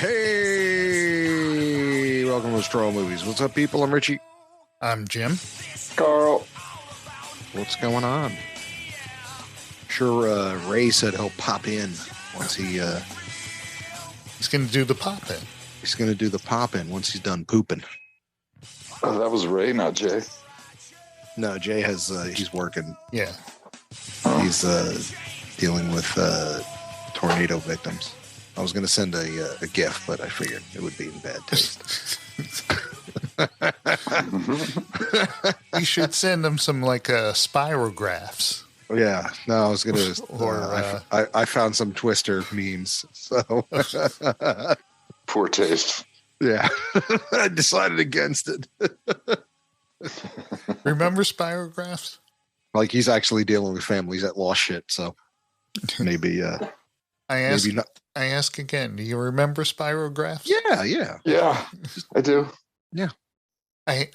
Hey, welcome to Stroll Movies. What's up, people? I'm Richie. I'm Jim. Carl. What's going on? Sure, Ray said he'll pop in once he's going to do the pop in. He's going to do the pop in once he's done pooping. Oh, that was Ray, not Jay. No, Jay has he's working. Yeah, he's dealing with tornado victims. I was going to send a gift, but I figured it would be in bad taste. You should send them some spirographs. Yeah, no, I was going to. Or I found some Twister memes. So poor taste. Yeah, I decided against it. Remember spirographs? Like he's actually dealing with families that lost shit. So maybe. I ask again. Do you remember spirographs? Yeah, I do. Yeah, I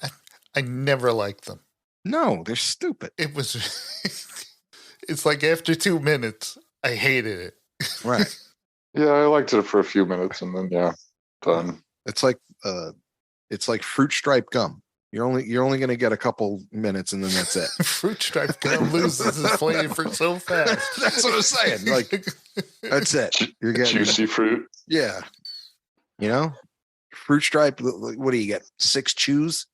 never liked them. No, they're stupid. It was. It's like after 2 minutes, I hated it. Right. Yeah, I liked it for a few minutes, and then done. It's like fruit stripe gum. You're only going to get a couple minutes, and then that's it. Fruit stripe gum loses its flavor so fast. That's what I'm saying. Like that's it. You're getting juicy fruit. Yeah. You know, fruit stripe. What do you get? 6 chews.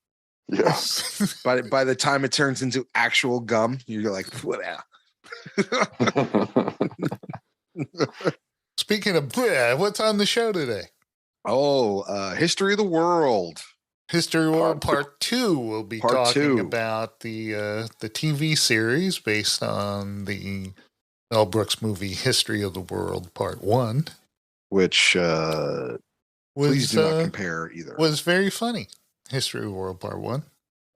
Yeah. By the time it turns into actual gum, you're like, whatever. Speaking of what's on the show today? Oh, History of the World. History of the World Part 2. We'll be talking about the TV series based on the Mel Brooks movie History of the World Part 1. Which, please do not compare either. Was very funny. History of the World Part 1.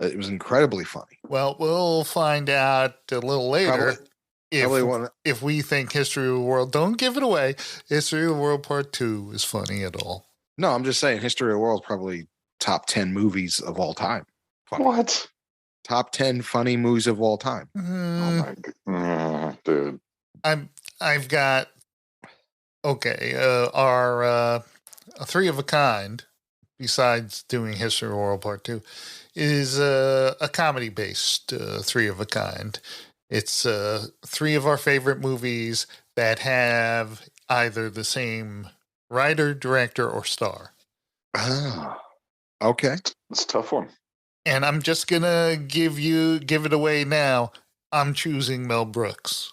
It was incredibly funny. Well, we'll find out a little later if we think History of the World. Don't give it away. History of the World Part 2 is funny at all. No, I'm just saying History of the World is probably top 10 movies of all time. Funny. What? Top 10 funny movies of all time. Oh my god, dude. I've got our Three of a Kind, besides doing History of the World Part 2, is a comedy-based Three of a Kind. It's 3 of our favorite movies that have either the same writer, director, or star. Oh, okay. It's a tough one. And I'm just going to give it away now. I'm choosing Mel Brooks.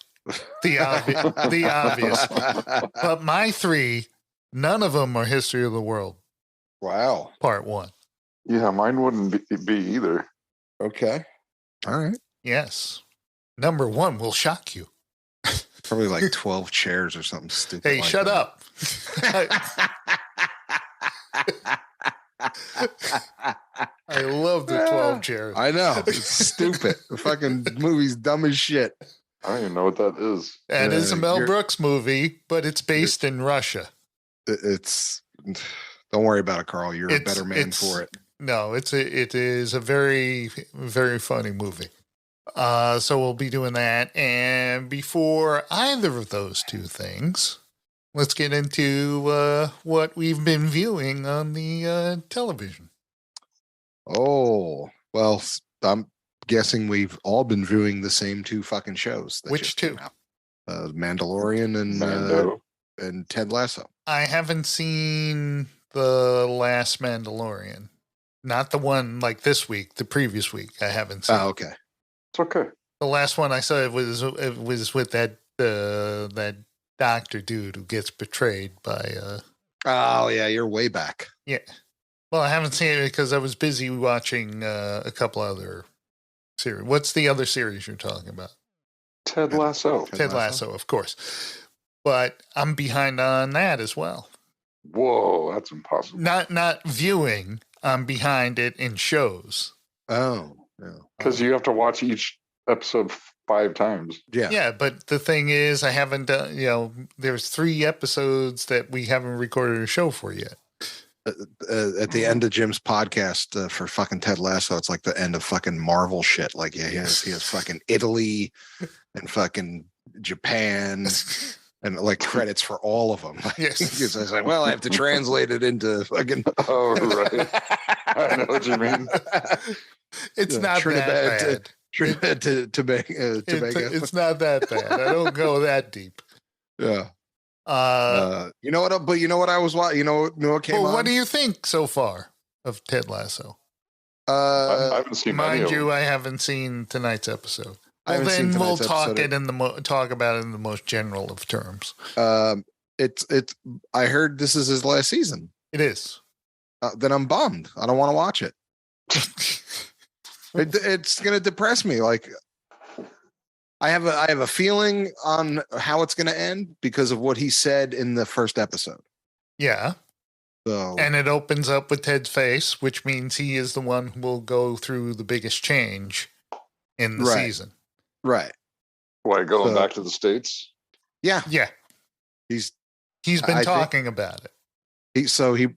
The obvious. But my 3, none of them are History of the World. Wow. Part 1. Yeah, mine wouldn't be either. Okay. All right. Yes. Number 1 will shock you. Probably like 12 chairs or something stupid. Hey, shut up. I love the 12 chairs. I know. It's stupid. The fucking movie's dumb as shit. I don't even know what that is. And it's a Mel Brooks movie, but it's based in Russia. It's don't worry about it, Carl. You're a better man for it. No, it is a very, very funny movie. So we'll be doing that. And before either of those 2 things, let's get into what we've been viewing on the television. Oh, well, I'm guessing we've all been viewing the same 2 fucking shows. Which 2? Mandalorian and Ted Lasso. I haven't seen the last Mandalorian. Not the one like this week, the previous week. I haven't seen. Oh, okay. It's okay. The last one I saw it was with that doctor dude who gets betrayed by. Oh yeah, you're way back. Yeah. Well, I haven't seen it because I was busy watching a couple other series. What's the other series you're talking about? Ted Lasso. Ted Lasso, of course. But I'm behind on that as well. Whoa, that's impossible. Not viewing. I'm behind it in shows. Oh, no. Because you have to watch each episode 5 times. Yeah. Yeah, but the thing is, I haven't done, there's 3 episodes that we haven't recorded a show for yet. At the end of Jim's podcast for fucking Ted Lasso, it's like the end of fucking Marvel shit. Like, yeah, he has fucking Italy and fucking Japan and like credits for all of them. Yes. Because I was like, well, I have to translate it into fucking. Oh, right. I know what you mean. It's Yeah, not Trinidad that bad. Trinidad to Tobago. It's not that bad. I don't go that deep. Yeah. You know what? But you know what I was watching. You know what came well, on? what do you think so far of Ted Lasso? I haven't seen any Mind of you, them. I haven't seen tonight's episode. I Well, haven't seen then we'll tonight's talk episode. talk about it in the most general of terms. It's. I heard this is his last season. It is. Then I'm bummed. I don't want to watch it. It's going to depress me. Like I have a feeling on how it's going to end because of what he said in the first episode. Yeah. So And it opens up with Ted's face, which means he is the one who will go through the biggest change in the Right. season. right. Why, going So- back to the States? Yeah. Yeah. He's He's been I think- talking about it.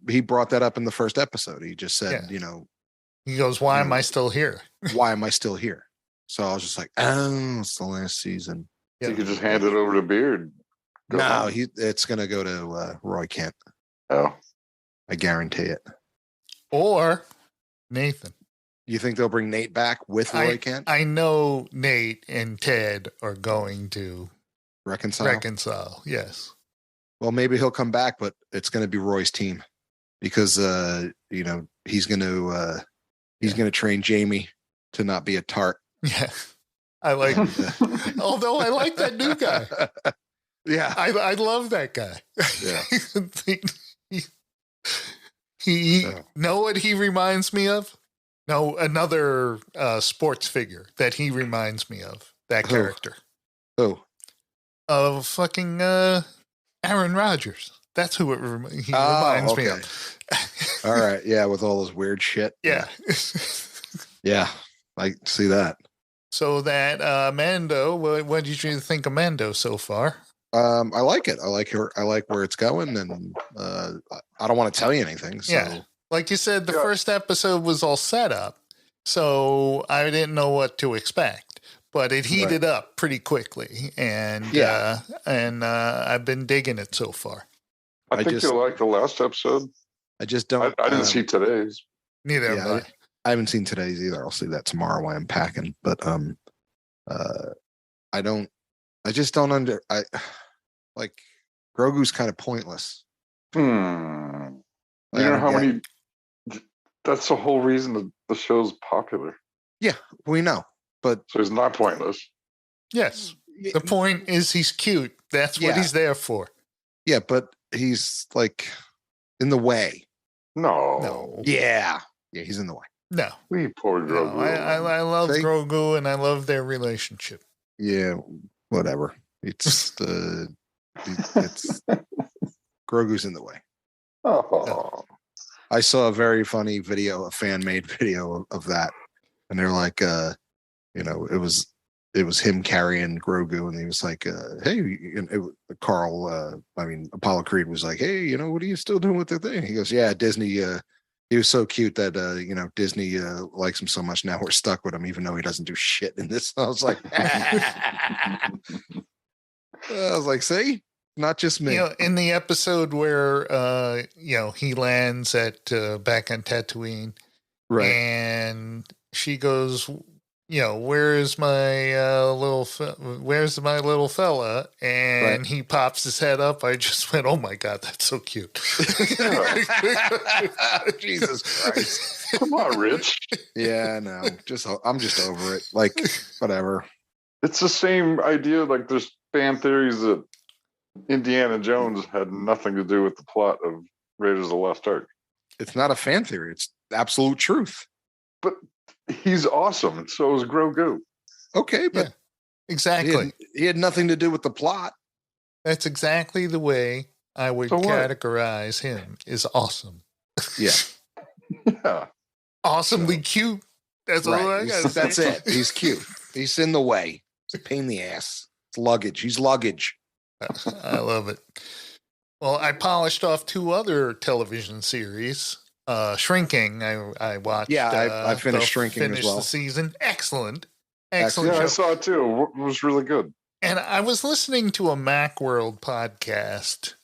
he brought that up in the first episode. He just said, Yeah. He goes, why am I still here? why am I still here? So I was just like, oh, it's the last season. You could just hand it over to Beard. Go No, on. it's going to go to Roy Kent. Oh, I guarantee it. Or Nathan. You think they'll bring Nate back with Roy Kent? I know Nate and Ted are going to Reconcile? Yes. Well, maybe he'll come back, but it's going to be Roy's team because he's going to train Jamie to not be a tart. Yeah. I like although I like that new guy. Yeah. I love that guy. Yeah. he Yeah. know what he reminds me of? No, another sports figure that he reminds me of. That Who? character. Oh, Of fucking Aaron Rodgers. That's who he reminds me of. all right. Yeah. With all this weird shit. Yeah. Yeah. I see that. So that Mando, what did you think of Mando so far? I like it. I like her. I like where it's going, and I don't want to tell you anything. So Yeah. Like you said, the Yeah. first episode was all set up, so I didn't know what to expect. But it heated up pretty quickly, and Yeah. I've been digging it so far. I think just- you'll like the last episode. I just don't. I didn't see today's. Neither Yeah, have I. I haven't seen today's either. I'll see that tomorrow while I'm packing. But I don't. I just don't like Grogu's kind of pointless. You Like, I know don't how get- many? That's the whole reason the show's popular. we know, but So it's not pointless. Yes. The point is he's cute. That's what Yeah. he's there for. yeah, but he's like in the way. No. No. Yeah, he's in the way. No. We poor No, Grogu. I love See? Grogu and I love their relationship. Yeah, whatever. It's it's Grogu's in the way. Oh. I saw a very funny video, a fan made video of that, and they're like, it was him carrying Grogu, and he was like, hey, Carl, Apollo Creed was like, hey, what are you still doing with the thing? He goes, yeah, Disney. He was so cute that Disney likes him so much. Now we're stuck with him, even though he doesn't do shit in this. I was like, see, not just me. In the episode where he lands at back on Tatooine, Right. and she goes, where's my little fella? And he pops his head up. I just went, oh my God, that's so cute. Jesus Christ. Come on, Rich. Yeah, no, I'm just over it. Like, whatever. It's the same idea. Like there's fan theories that Indiana Jones had nothing to do with the plot of Raiders of the Lost Ark. It's not a fan theory. It's absolute truth. But he's awesome. And so is Grogu. Okay, but Exactly. he had nothing to do with the plot. That's exactly the way I would So what? categorize him. Is awesome. Yeah, Yeah. Awesomely cute. That's all I right. got. That's it. He's cute. He's in the way. It's a pain in the ass. It's luggage. He's luggage. I love it. Well, I polished off 2 other television series. Shrinking, I watched. Yeah, I finished Shrinking as well. The season. Excellent Yeah, show. I saw it too. It was really good. And I was listening to a Macworld podcast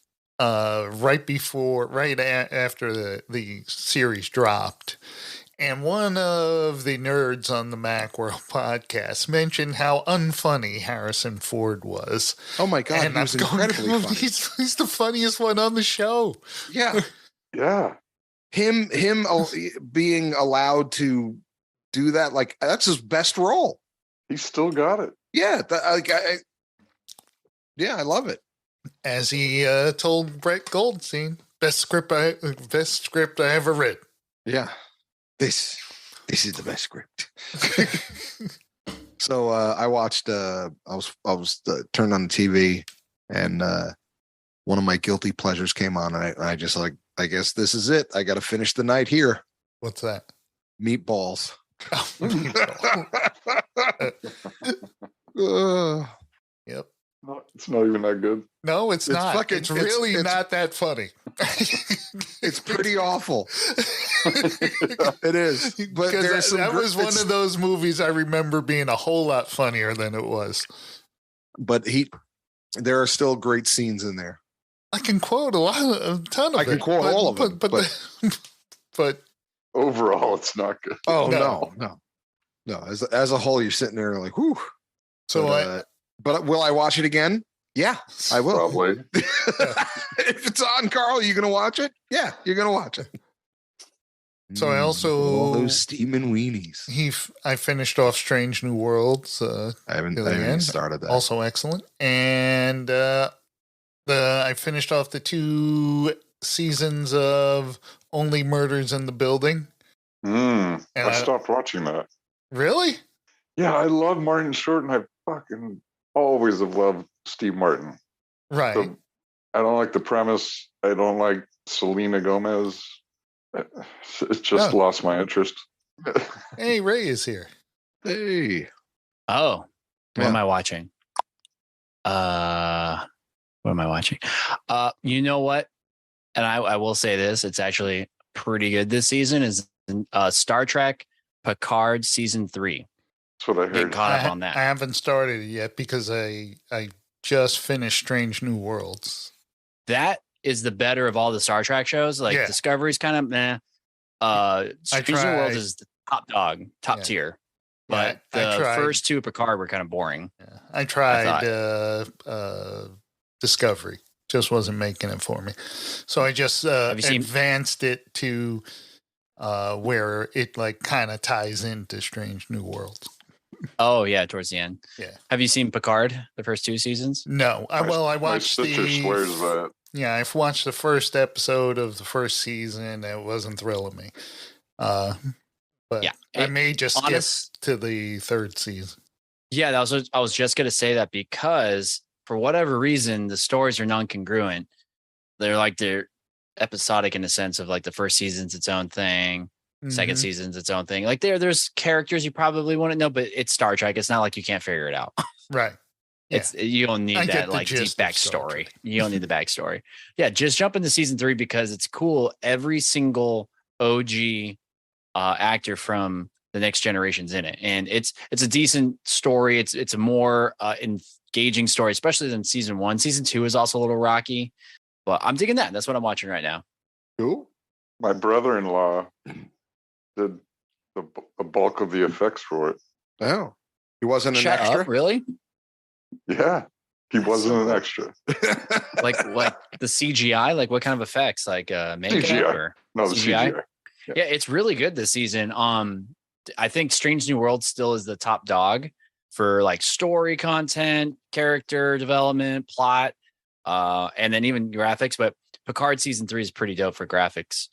after the series dropped. And one of the nerds on the Macworld podcast mentioned how unfunny Harrison Ford was. Oh my God, And he was incredibly funny. He's the funniest one on the show. Yeah. Yeah. Him being allowed to do that, like, that's his best role. He still got it. Yeah. I love it. As he told Brett Goldstein, best script I ever read. Yeah. This is the best script. So I watched. I was turned on the TV, and one of my guilty pleasures came on, and I just like, I guess this is it. I got to finish the night here. What's that? Meatballs. Oh, Meatball. Yep. No, it's not even that good. No, it's not. It's really not that funny. It's pretty awful. It is. But that was one of those movies I remember being a whole lot funnier than it was. But there are still great scenes in there. I can quote a ton of it. I can quote all of them. But overall, it's not good. Oh, no. As a whole, you're sitting there like, whew. So but will I watch it again? Yeah, I will. Probably. If it's on, Carl, you going to watch it? Yeah, you're going to watch it. So I also all those steaming weenies. I finished off Strange New Worlds. I haven't even started that. Also excellent, and I finished off the 2 seasons of Only Murders in the Building. And I stopped watching that. Really? Yeah, I love Martin Short, and I fucking always have loved Steve Martin. Right. I don't like the premise. I don't like Selena Gomez. It just lost my interest. Hey, Ray is here. Hey. Oh, what am I watching? What am I watching? You know what? And I will say this, it's actually pretty good this season, is Star Trek Picard season 3. That's what I heard. Get caught up on that. I haven't started it yet because I just finished Strange New Worlds. That is the better of all the Star Trek shows. Like Discovery's kind of meh. Strange New Worlds is the top dog, top tier. But the first 2 Picard were kind of boring. Yeah. I tried Discovery. Just wasn't making it for me. So I just advanced it to where it like kind of ties into Strange New Worlds. Oh yeah, towards the end. Yeah. Have you seen Picard, the first 2 seasons? No. I watched my sister swears by it. Yeah, I've watched the first episode of the first season. It wasn't thrilling me. But I may just skip to the 3rd season. Yeah, I was just going to say that because for whatever reason, the stories are non-congruent. They're episodic in the sense of like the first season's its own thing. Second season's its own thing. Like there's characters you probably wouldn't know, but it's Star Trek. It's not like you can't figure it out. Right. You don't need that like deep backstory. You don't need the backstory. Yeah, just jump into season 3 because it's cool. Every single OG actor from the Next Generation's in it, and it's a decent story. It's a more engaging story, especially than season 1. Season 2 is also a little rocky, but I'm digging that. That's what I'm watching right now. Cool. My brother-in-law did the bulk of the effects for it. Oh, he wasn't an Shut extra? Up, really? Yeah, he wasn't an extra. like the CGI, like what kind of effects? Like makeup CGI. Or No, the CGI. Yeah, it's really good this season. I think Strange New World still is the top dog for like story content, character development, plot, and then even graphics. But Picard season 3 is pretty dope for graphics.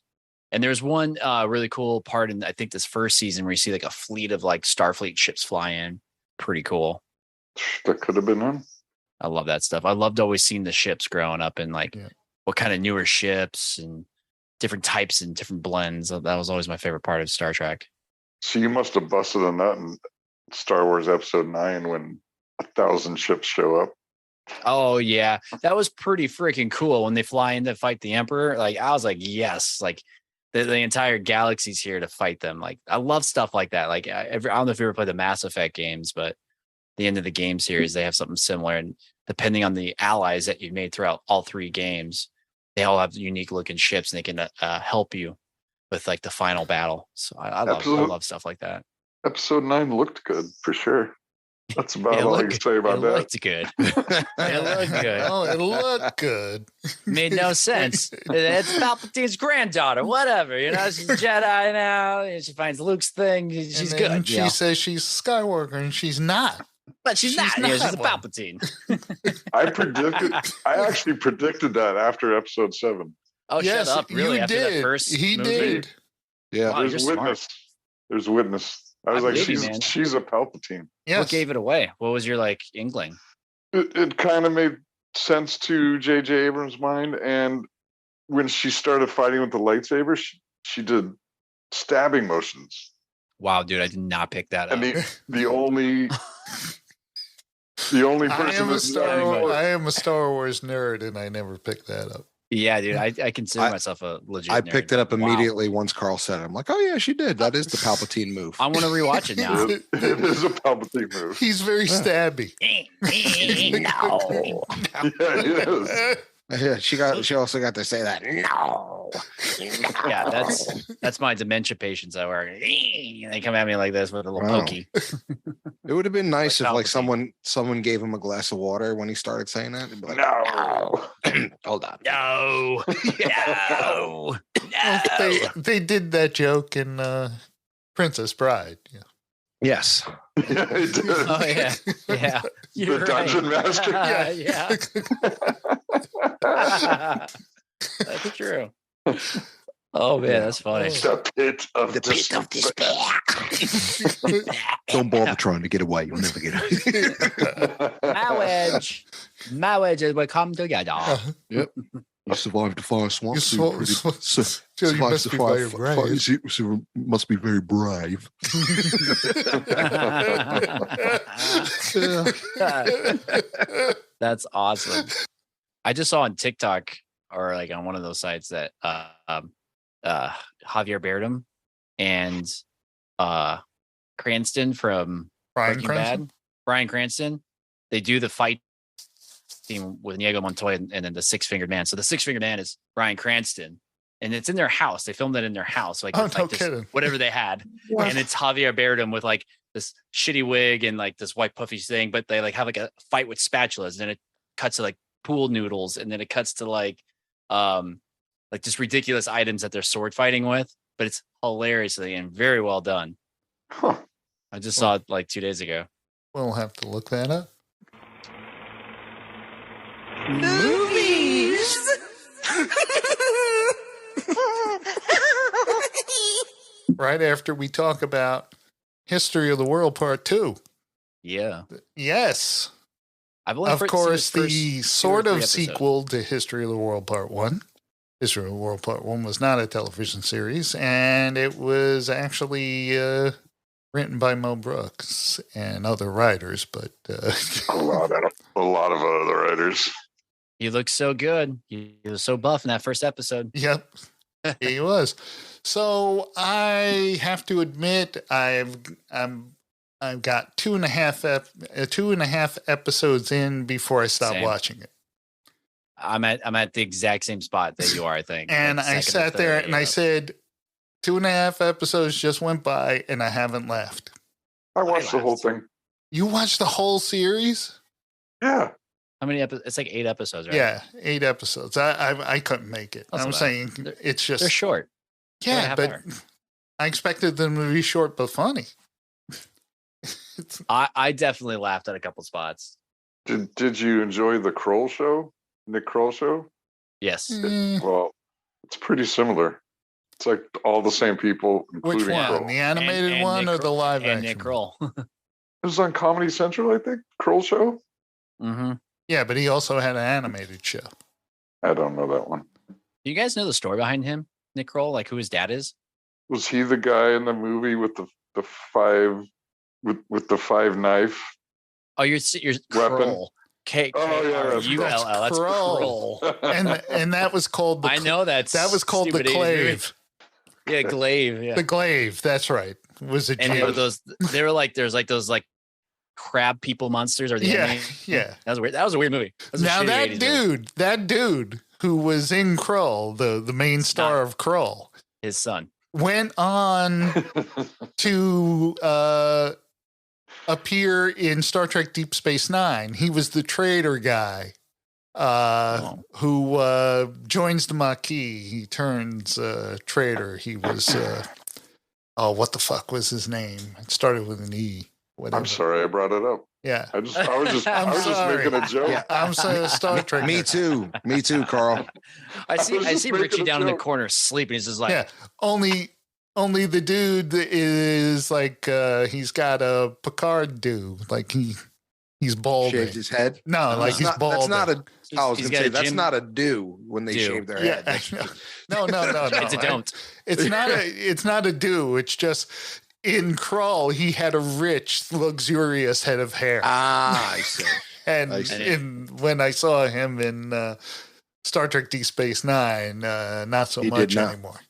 And there's one really cool part in I think this first season where you see like a fleet of like Starfleet ships fly in. Pretty cool. That could have been him. I love that stuff. I loved always seeing the ships growing up and like what kind of newer ships and different types and different blends. That was always my favorite part of Star Trek. So you must have busted on that in Star Wars Episode 9 when 1,000 ships show up. Oh yeah, that was pretty freaking cool when they fly in to fight the Emperor. Like I was like, yes, like the entire galaxy's here to fight them. Like I love stuff like that. Like I don't know if you ever played the Mass Effect games, but the end of the game series, they have something similar. And depending on the allies that you made throughout all 3 games, they all have unique looking ships and they can help you with like the final battle. So I love stuff like that. Episode 9 looked good for sure. That's about all I can say about it that. Looked good. It looked good. Oh, it looked good. Made no sense. It's Palpatine's granddaughter. Whatever. You know, she's a Jedi now. And she finds Luke's thing. She's good. And she says she's Skywalker, and she's not. But she's not. You know, she's a Palpatine. I actually predicted that after episode 7. Oh, yes, shut up. Really? You After did. that first He movie? did. Yeah. Wow, There's you're witness. smart. There's witness. I was I like, believe you, man. she's a Palpatine. Yes. What gave it away? What was your like inkling? It kind of made sense to J.J. Abrams' mind. And when she started fighting with the lightsaber, she did stabbing motions. Wow, dude, I did not pick that up. And the only person I am a Star Wars nerd, and I never picked that up. Yeah, dude, I consider myself a legit I nerd. picked it up Wow. immediately once Carl said it. I'm like, oh yeah, she did. That is the Palpatine move. I want to rewatch it now. it is a Palpatine move. He's very stabby. No. Yeah, it is. Yeah, she also got to say that. No. Yeah, that's my dementia patients I work. They come at me like this with a little Wow. pokey. It would have been nice if like Palpatine. someone gave him a glass of water when he started saying that. They'd be like, No. hold on. No. No. They did that joke in Princess Bride. Yeah. Yes. Yeah, it did. Oh yeah. Yeah. You're The dungeon right. master. Yeah. That's true. Oh man, that's funny. The pit of despair. Don't bother trying to get away. You'll never get away. Marriage will come together. Yep. You survived the fire swamp. You so you're sw- so so you survived must the be fire- very fire- brave. so you must be very brave. That's awesome. I just saw on TikTok or like on one of those sites that Javier Bardem and Cranston from Bryan Breaking Cranston? Bad, Bryan Cranston, they do the fight scene with Inigo Montoya and then the Six-Fingered Man. So the Six-Fingered Man is Bryan Cranston, and it's in their house. They filmed it in their house, like, Oh, with, no like this, kidding. whatever they had, and it's Javier Bardem with like this shitty wig and like this white puffy thing, but they like have like a fight with spatulas, and then it cuts to like pool noodles, and then it cuts to like just ridiculous items that they're sword fighting with, but it's hilariously and very well done. Huh. I just saw it like 2 days ago. We'll have to look that up. Movies. Right after we talk about History of the World Part 2. Yeah. Yes. I've only Of seen course, the first the 2 or sort 3 of episodes. sequel to History of the World Part 1. History of the World Part 1 was not a television series, and it was actually written by Mel Brooks and other writers, but A lot of other writers. He looks so good. He was so buff in that first episode. yep, he was. So I have to admit, I've got 2.5 episodes in before I stopped Same. watching it. I'm at the exact same spot that you are, I think. And Like I second or sat there third, and I yeah. said, 2.5 episodes just went by and I haven't laughed. I watched the whole laughed. thing. You watched the whole series? Yeah. How many episodes? It's like 8 episodes, right? Yeah, 8 episodes. I couldn't make it. That's I'm not saying bad. it's They're just short. yeah, half but hour. I expected them to be short but funny. I definitely laughed at a couple spots. Did you enjoy the Kroll show? Nick Kroll show? Yes. Well, it's pretty similar. It's like all the same people, Which including one? Kroll. The animated And one Nick or the Kroll- live and action? Nick Kroll. It was on Comedy Central, I think. Kroll show? Mm-hmm. Yeah, but he also had an animated show. I don't know that one. You guys know the story behind him, Nick Kroll? Like who his dad is? Was he the guy in the movie with the 5 with the 5 knife? Oh, you're Weapon. Kroll. Oh, yeah, that's K-R-U-L-L. That's Kroll. Kroll. And that was called the I know that was called the stupid 80s movie. Glaive. Yeah, Glaive. Yeah. The Glaive, that's right. Was a And Jew. those they were like there's like those like crab people monsters or the Yeah, enemy. yeah. That was weird. That was a weird movie. That was a Now shitty 80s movie. that dude who was in Krull, the main star of Krull, His son. went on to appear in Star Trek Deep Space Nine. He was the traitor guy who joins the Maquis. He turns traitor. He was what the fuck was his name? It started with an E. Whatever. I'm sorry I brought it up. Yeah. I was just sorry. making a joke. Yeah. I'm so Star Trek. Me too, Carl. I was see just Richie making a down in the joke. corner sleeping. He's just like, Yeah. Only the dude is like he's got a Picard do. Like he's bald. Shaved his head. No, like he's bald. That's not a. I was he's gonna got say a that's gym- not a do when they Do. shave their Yeah. head. No. it's a don't. It's not a do. It's just in Krull, he had a rich, luxurious head of hair. Ah, I see. And I see. when I saw him in Star Trek Deep Space Nine, not so He did much not. anymore.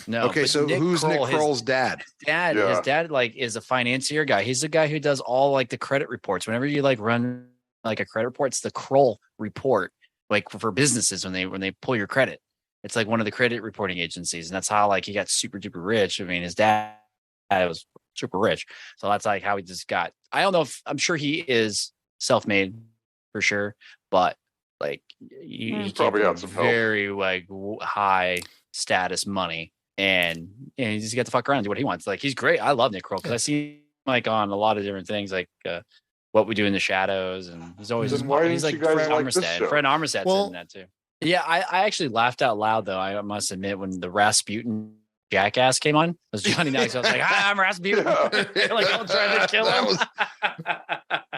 No. Okay, but so who's Nick Kroll, his Kroll's dad? dad? Yeah. His dad like is a financier guy. He's the guy who does all like the credit reports. Whenever you like run like a credit report, it's the Kroll report, like for businesses when they pull your credit. It's like one of the credit reporting agencies, and that's how like he got super duper rich. I mean, his dad was super rich, so that's like how he just got. I don't know if I'm sure he is self-made for sure, but like he probably came got from some help. very like high status money, and he just got to fuck around and do what he wants. Like he's great. I love Nick Kroll because I see him like on a lot of different things, like What We Do in the Shadows, and he's always Then why he's didn't like you guys Fred like this Armstead. show? Fred Armisted's Well- in that too. Yeah, I actually laughed out loud though. I must admit when the Rasputin Jackass came on, it was Johnny Knoxville. I was like, "Hi, I'm Rasputin." Yeah. Like I'm trying to kill him.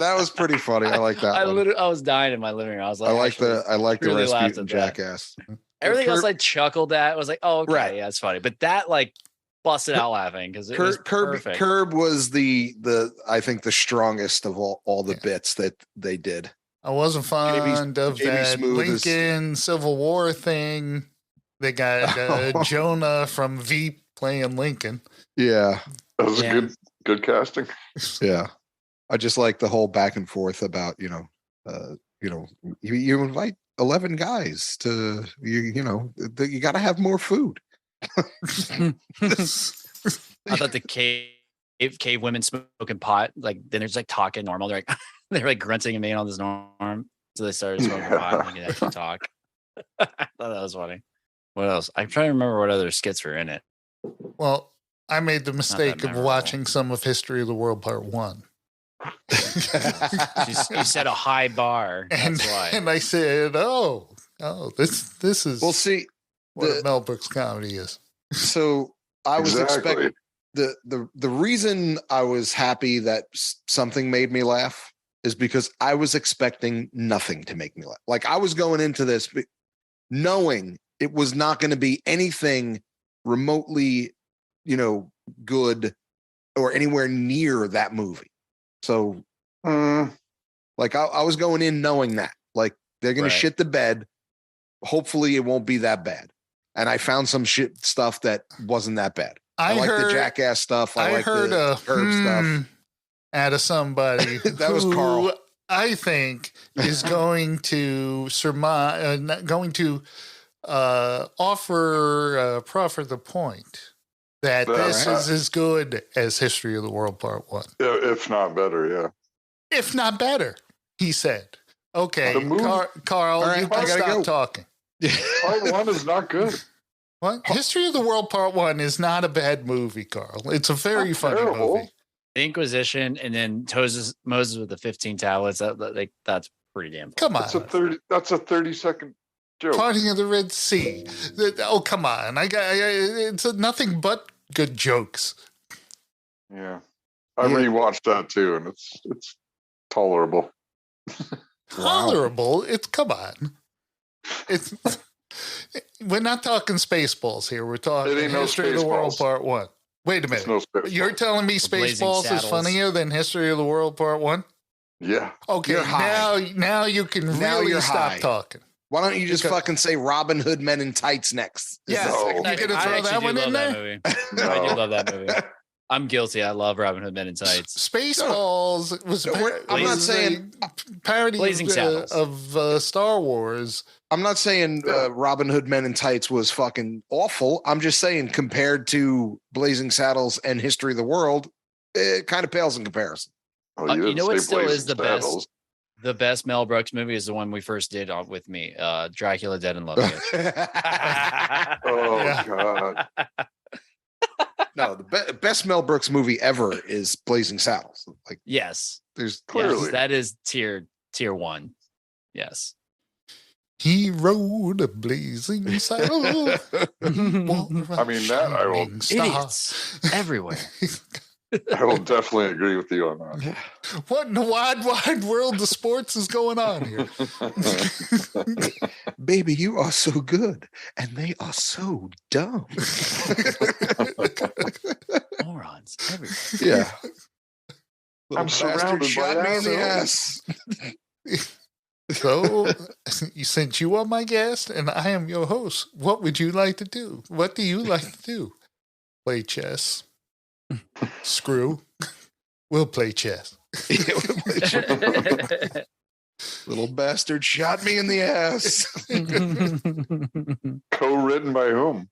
That was pretty funny. I like that one. I was dying in my living room. I was like, I like the really laughed Rasputin at that. jackass. everything else Kirk- I chuckled at was like, oh, okay, Right. yeah, it's funny. But that like busted out laughing because it was perfect. Curb was the I think the strongest of all the Yeah. bits that they did. I wasn't fond of JB that Smoove is- Lincoln Civil War thing. They got Jonah from Veep playing Lincoln. Yeah, That was Yeah. a good casting. yeah. I just like the whole back and forth about you invite 11 guys to you got to have more food. I thought the cave women smoking pot, like then they're just like talking normal. They're like they're like grunting and making all this norm. So they started smoking pot and they could actually talk. I thought that was funny. What else? I'm trying to remember what other skits were in it. Well, I made the mistake of memorable. watching some of History of the World Part 1. You set a high bar. And, That's why. and I said, oh, this is Well, see, what the- a Mel Brooks comedy is. so I was Exactly. expecting the reason I was happy that something made me laugh is because I was expecting nothing to make me laugh. Like I was going into this knowing it was not going to be anything remotely, good or anywhere near that movie. So like I was going in knowing that like they're going Right. to shit the bed. Hopefully it won't be that bad. And I found some shit stuff that wasn't that bad. I like the Jackass stuff. I like heard the a Curb stuff. out of somebody That was who Carl. I think is going to proffer the point that All this right. is as good as History of the World Part 1, If not better, yeah. if not better. He said, "Okay, The movie- Carl, All right, you I can gotta stop go. talking." Part one is not good. What? History of the World Part 1 is not a bad movie, Carl. It's a very Not funny terrible. movie. The Inquisition and then Moses with the 15 tablets. That's pretty damn. Come on. That's a 30-second joke. Parting of the Red Sea. Oh, come on. It's nothing but good jokes. Yeah. I Yeah. rewatched that too, and it's tolerable. Tolerable. Come on. It's we're not talking Spaceballs here. We're talking It ain't no History of the World Spaceballs. Part 1. Wait a It's minute. no space. You're telling me The Blazing Spaceballs is Saddles. funnier than History of the World Part 1? Yeah. Okay, You're high. now you can Now really you're stop high. talking. Why don't you just Because- fucking say Robin Hood Men in Tights next? Yeah, No. you gonna throw that one in there? I do love that movie. I'm guilty. I love Robin Hood Men in Tights. Spaceballs was I'm not saying parody Blazing Saddles. of Star Wars. I'm not saying Robin Hood Men in Tights was fucking awful. I'm just saying compared to Blazing Saddles and History of the World, it kind of pales in comparison. Oh, You know what still is the Saddles. best? The best Mel Brooks movie is the one we first did with me, Dracula Dead and Loving It. Oh Yeah. God. No, the best Mel Brooks movie ever is Blazing Saddles. Like, Yes. there's Clearly. Yes, that is tier 1. Yes. He rode a blazing saddle. I mean, that I will- Idiots everywhere. I will definitely agree with you on that. What in the wide world of sports is going on here? Baby, you are so good, and they are so dumb. Morons everywhere. Yeah. I'm surrounded by shot me in the assholes. ass. So, since you are my guest and I am your host, what would you like to do? What do you like to do? Play chess. Screw. We'll play chess. Little bastard shot me in the ass. Co-written by whom?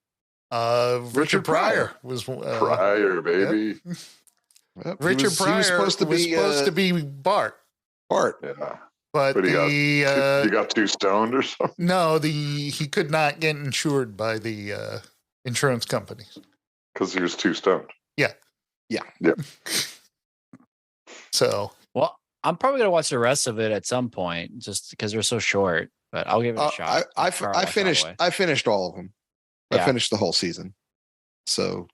Richard Pryor was Pryor, baby. Yep, Richard Pryor was supposed to be Bart, Bart. Yeah. but But he the You got too stoned or something? no, he could not get insured by the insurance companies. Because he was too stoned. So Well, I'm probably gonna watch the rest of it at some point, just because they're so short. But I'll give it a shot. I Probably watch it all the finished. way. I finished all of them. I Yeah. finished the whole season. So,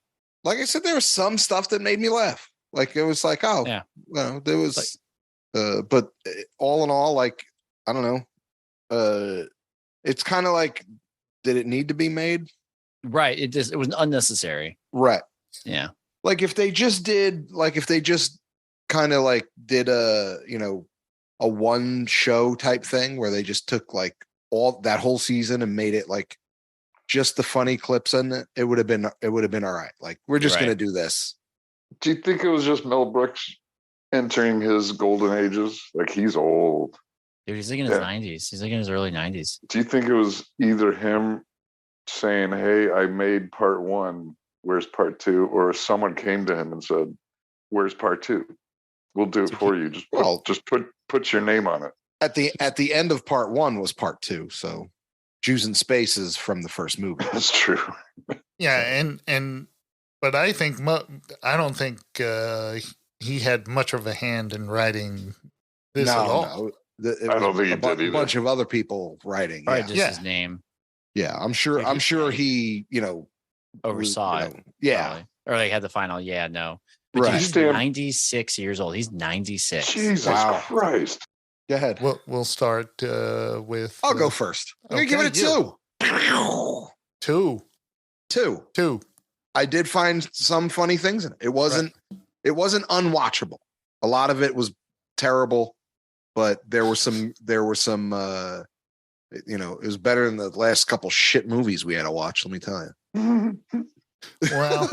like I said, there was some stuff that made me laugh. Like it was like, oh, Yeah. well, there was. But all in all, like I don't know. It's kind of like, did it need to be made? Right. It was unnecessary. Right. Yeah. Like if they just kind of like did a one show type thing where they just took like all that whole season and made it like just the funny clips in it, it would have been all right. Like we're just Right. gonna do this. Do you think it was just Mel Brooks entering his golden ages? Like he's old. Dude, he's like in his Yeah. 90s. He's like in his early 90s. Do you think it was either him saying, "Hey, I made part 1. Where's part 2?" or someone came to him and said, "Where's part 2? We'll do it for you. Just put your name on it." At the end of part 1 was part 2. So Jews in Space is from the first movie. That's true. yeah, but I don't think he had much of a hand in writing this at all. No. I don't think he did a either. bunch of other people writing. Probably Yeah. just Yeah. his name Yeah, I'm sure. Like I'm his sure name. he, oversaw you it. know, yeah, probably. Or they had the final. Yeah, no. But right. he's Stamp- 96 years old. He's 96. Jesus Wow. Christ. Go ahead. We'll start with. I'll go first. I'm gonna give okay, it a 2. 2. 2. I did find some funny things in it. It wasn't unwatchable. A lot of it was terrible, but there were some it was better than the last couple shit movies we had to watch, let me tell you. Well,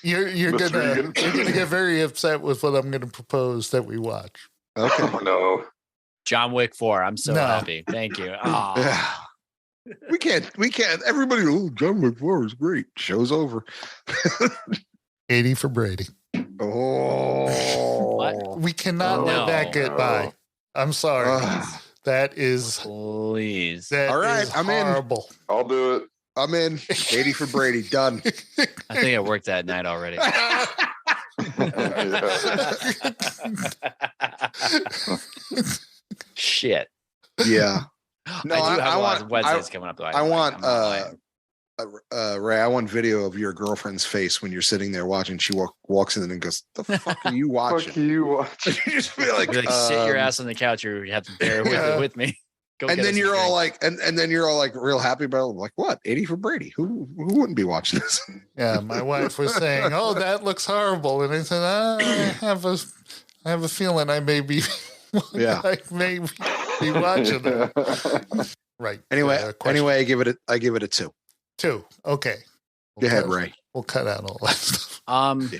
you're Mr. gonna Egan. get very upset with what I'm gonna propose that we watch. Okay. Oh no. John Wick 4. I'm so No. happy. Thank you. Ah. Yeah. We can't everybody, oh, John Wick 4 is great. Show's over. 80 for Brady. Oh. We cannot let that get by. I'm sorry. Ugh. That is Please. that All right, is I'm in. horrible. I'll do it. I'm in. 80 for Brady. Done. I think I worked that night already. Shit. Yeah. No, I do have I a lot want- of Wednesdays coming up. Though. I want I'm not lying. Ray, I want video of your girlfriend's face when you're sitting there watching. She walks in and goes, "The fuck are you watching?" Fuck you watching. You just feel like, You're like sit your ass on the couch, or you have to bear with yeah. it with me. Go and get then us a you're all drink. like, and then you're all like real happy about it. Like, what? 80 for Brady? Who wouldn't be watching this? Yeah, my wife was saying, "Oh, that looks horrible," and I said, "I have a feeling I may be, Yeah. I may be watching it." Right. Anyway, question I give it a 2. 2. Okay. Go ahead, Ray. We'll cut out all that stuff. Yeah.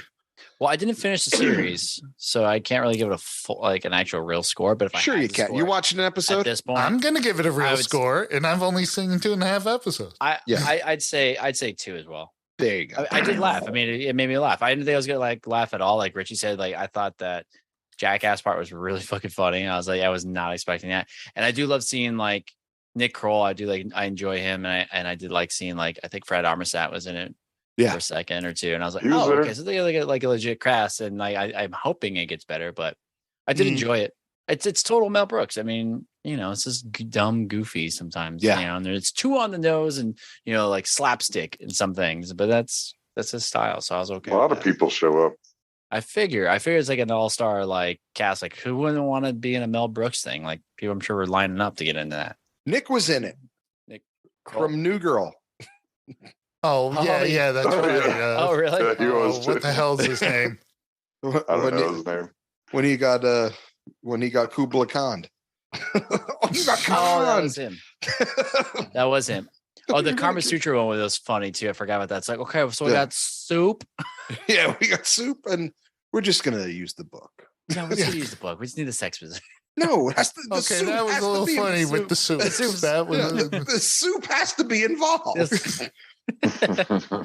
Well, I didn't finish the series, so I can't really give it a full, like an actual real score. But if I Sure, had you to can. score You watching an at episode? this point, I'm gonna give it a real would- score, and I've only seen 2.5 episodes. I'd say 2 as well. There you go. I did laugh. I mean, it made me laugh. I didn't think I was gonna like laugh at all. Like Richie said, like I thought that Jackass part was really fucking funny. I was like, I was not expecting that. And I do love seeing like Nick Kroll. I enjoy him, and I did like seeing like I think Fred Armisen was in it for a second or two, and I was like, He was oh, there. okay, so they get like a legit cast, and like I'm hoping it gets better, but I did enjoy it. It's total Mel Brooks. I mean, it's just dumb, goofy sometimes. Yeah. And it's too on the nose, and like slapstick in some things, but that's his style. So I was okay. A lot with of that. people show up. I figure it's like an all-star like cast. Like who wouldn't want to be in a Mel Brooks thing? Like people, I'm sure, were lining up to get into that. Nick was in it from New Girl. Oh yeah, that's Oh, right. yeah. Oh really? Yeah, he was What too. the hell's his name? I don't know his name. When he got Kubla Khan. Oh, you got Oh, that Khan. was him. That was him. Oh, the Karma Sutra one was funny too. I forgot about that. It's like, okay, so we got soup. Yeah, we got soup, and we're just gonna use the book. No, we just use the book. We just need the sex position. No, it has to. The Okay, soup that was has a to little be in funny the with soup. the soup. soup's- That was Yeah, the soup has to be involved.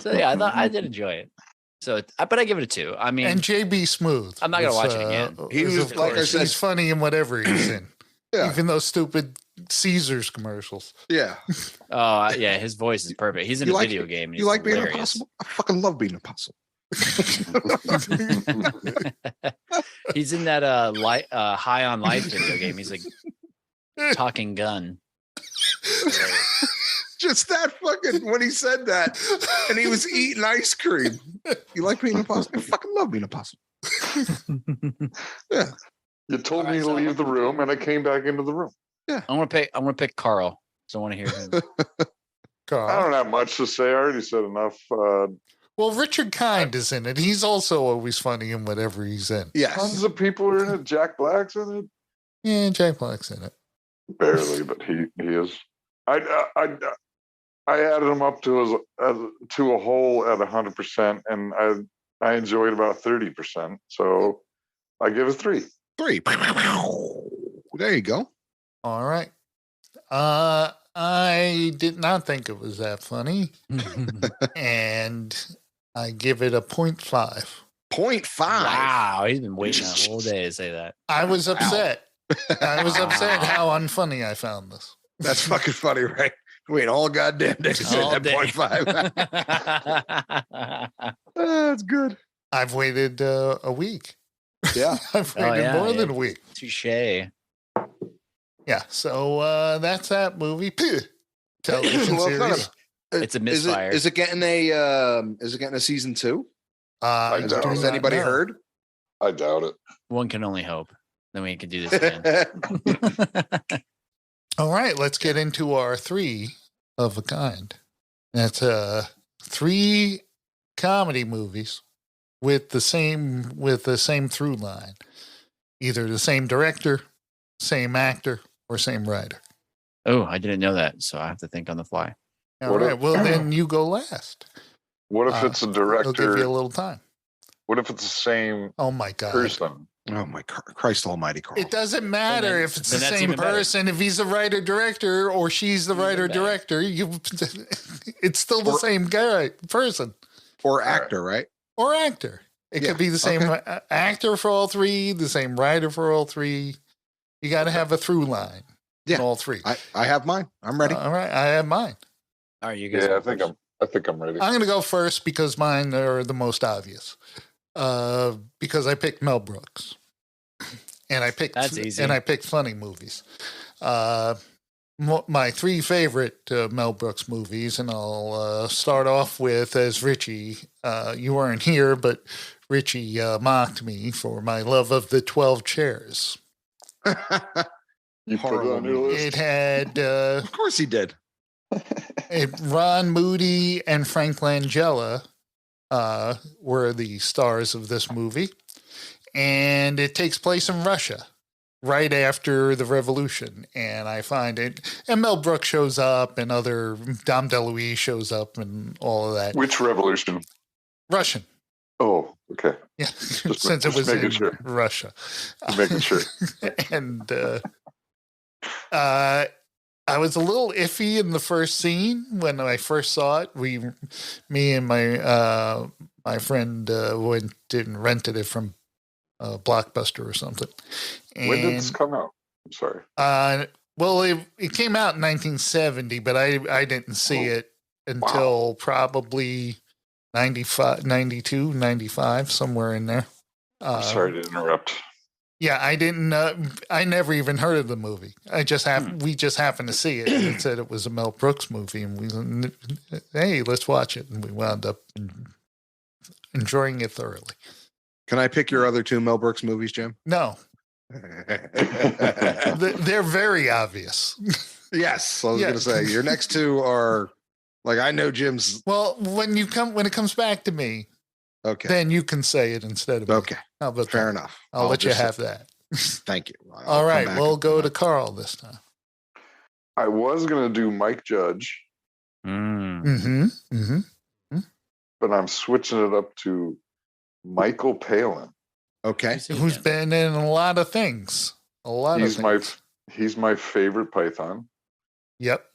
So yeah, I thought I did enjoy it. So, but I give it a 2. I mean, and JB Smooth. I'm not gonna watch it again. He was, of like I course, said- he's funny in whatever he's in. Yeah. Even those stupid Caesars commercials. Yeah, oh yeah, his voice is perfect. He's in You a like- video game. And you he's like being hilarious. impossible? I fucking love being impossible. He's in that High on Life video game. He's like talking gun. Just that fucking when he said that, and he was eating ice cream. You like being impossible? I fucking love being impossible. Yeah. You told me to leave the room, and I came back into the room. I'm gonna pick Carl. So I want to hear him. I Carl. don't have much to say. I already said enough. Well, Richard Kind is in it. He's also always funny in whatever he's in. Yes. Tons of people are in it. Jack Black's in it. Yeah, Jack Black's in it. Barely, but he is. I added him up to a whole at 100%, and I enjoyed about 30%. So I give it 3. 3. There you go. All right. I did not think it was that funny, and I give it a 0.5. 0.5. Wow, he's been waiting a whole day to say that. I was upset. I was upset how unfunny I found this. That's fucking funny, right? Wait, all goddamn day to say All that day. 0.5. That's good. I've waited a week. Yeah. I've Oh, waited yeah, more yeah. than a week. Touche. Yeah. So that's that movie. Television Well, it's not series. It's a misfire. Is it getting a season 2? I do doubt it. Has not anybody know. heard? I doubt it. One can only hope. Then we can do this again. All right, let's get into our 3 of a kind. That's 3 comedy movies with the same through line. Either the same director, same actor, or same writer. Oh, I didn't know that, so I have to think on the fly. All What right, if- well then you go last. What if it's a I'll give you a director? little time. What if it's the same Oh my god. person? Oh my Christ Almighty, Carl! It doesn't matter then- if it's the then that's same even better. person, if he's the writer director or she's the Even writer better. director, it's still the Or- same guy, person. Or actor, right? Or actor. It Yeah, could be the same actor for all 3, the same writer for all 3. You got to have a through line. Yeah. In all 3. I have mine. I'm ready. All right, I have mine. All right, you guys. Yeah, go I think first. I'm ready. I'm going to go first because mine are the most obvious. Because I picked Mel Brooks, and I picked That's easy. and I picked funny movies. My 3 favorite Mel Brooks movies, and I'll start off with as Richie. You weren't here, but Richie mocked me for my love of the 12 Chairs. You put it Horrible on your list. It had Of course he did. Ron Moody and Frank Langella were the stars of this movie. And it takes place in Russia right after the revolution. And I find it, and Mel Brooks shows up, and Dom DeLuise shows up, and all of that. Which revolution? Russian. Oh, okay. Yeah, since it just was making in sure. Russia. Just making sure. And I was a little iffy in the first scene when I first saw it. Me and my friend went and rented it from Blockbuster or something. And, When did this come out? I'm sorry. Well, it came out in 1970, but I didn't see it until probably 95, 92, 95, somewhere in there. I'm sorry to interrupt. Yeah, I didn't. I never even heard of the movie. We just happened to see it. And it said it was a Mel Brooks movie, and we, hey, let's watch it. And we wound up enjoying it thoroughly. Can I pick your other two Mel Brooks movies, Jim? No, they're very obvious. Yes, I was going to say your next two are like I know Jim's. Well, when it comes back to me, okay, then you can say it instead of me. Okay. How about fair that? all I'll let you have that. Thank you. All right, we'll go to Carl this time. I was going to do Mike Judge, Mm-hmm. but I'm switching it up to Michael Palin. Okay, Who's been in a lot of things. He's my favorite Python. Yep.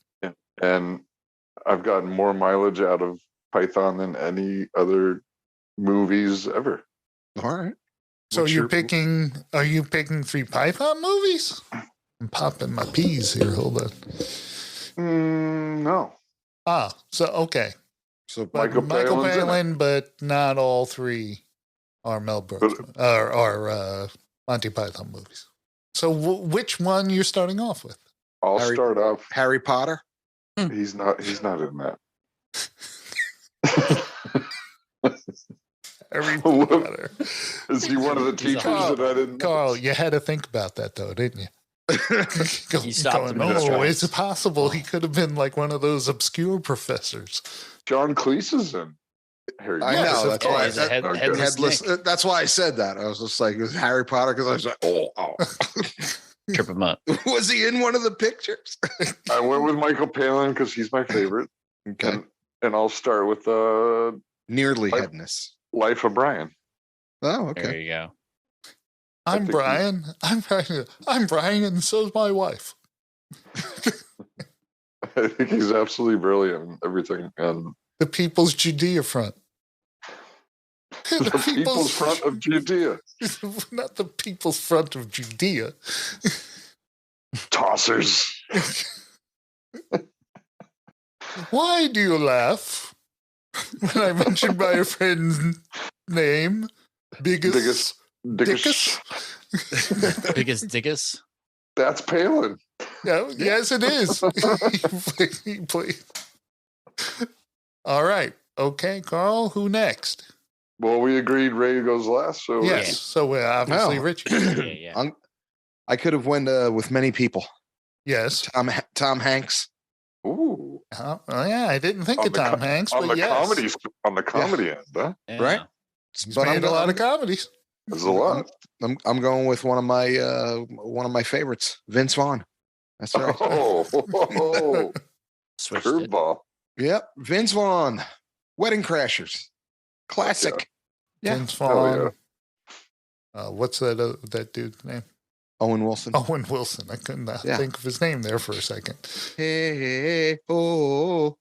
And I've gotten more mileage out of Python than any other movies ever. All right. So are you picking 3 Python movies? I'm popping my peas here. Hold on. No. So okay. So But Michael Palin, but not all 3 are Mel Brooks or Monty Python movies. So which one you're starting off with? I'll start off. Harry Potter. He's not in that. Harry Potter. Is he one of the teachers that I didn't? Carl, you had to think about that though, didn't you? He stopped him in his tracks. Is it possible he could have been like one of those obscure professors? John Cleese is in Harry Potter. I know. That's why. He's a headless snake. That's why I said that. I was just like, it was Harry Potter because I was like, oh. Trip him up. Was he in one of the pictures? I went with Michael Palin because he's my favorite. Okay. And I'll start with Nearly headness. Life of Brian. Oh, okay. There you go. I'm Brian. I'm Brian, and so's my wife. I think he's absolutely brilliant in everything. And the People's Judea Front. the People's Front of Judea. Not the People's Front of Judea. Tossers. Why do you laugh when I mention my friend's name? Biggest Dickus? Biggest Dickus? That's Palin. No, yes, it is. He played. All right. Okay, Carl, who next? Well, we agreed Ray goes last. So yes. So obviously Richard. Yeah. I could have went with many people. Yes. Tom Hanks. Ooh. Yeah, I didn't think of Tom Hanks, on but the yes. comedy end, huh? Yeah. Right? He's made a lot of comedies. There's a lot. I'm going with one of my favorites, Vince Vaughn. That's right. Oh, Switched it. curveball. Yep, Vince Vaughn, Wedding Crashers, classic. Yeah. Vince Vaughn. What's that dude's name? Owen Wilson. Owen Wilson. I couldn't think of his name there for a second. Hey, oh.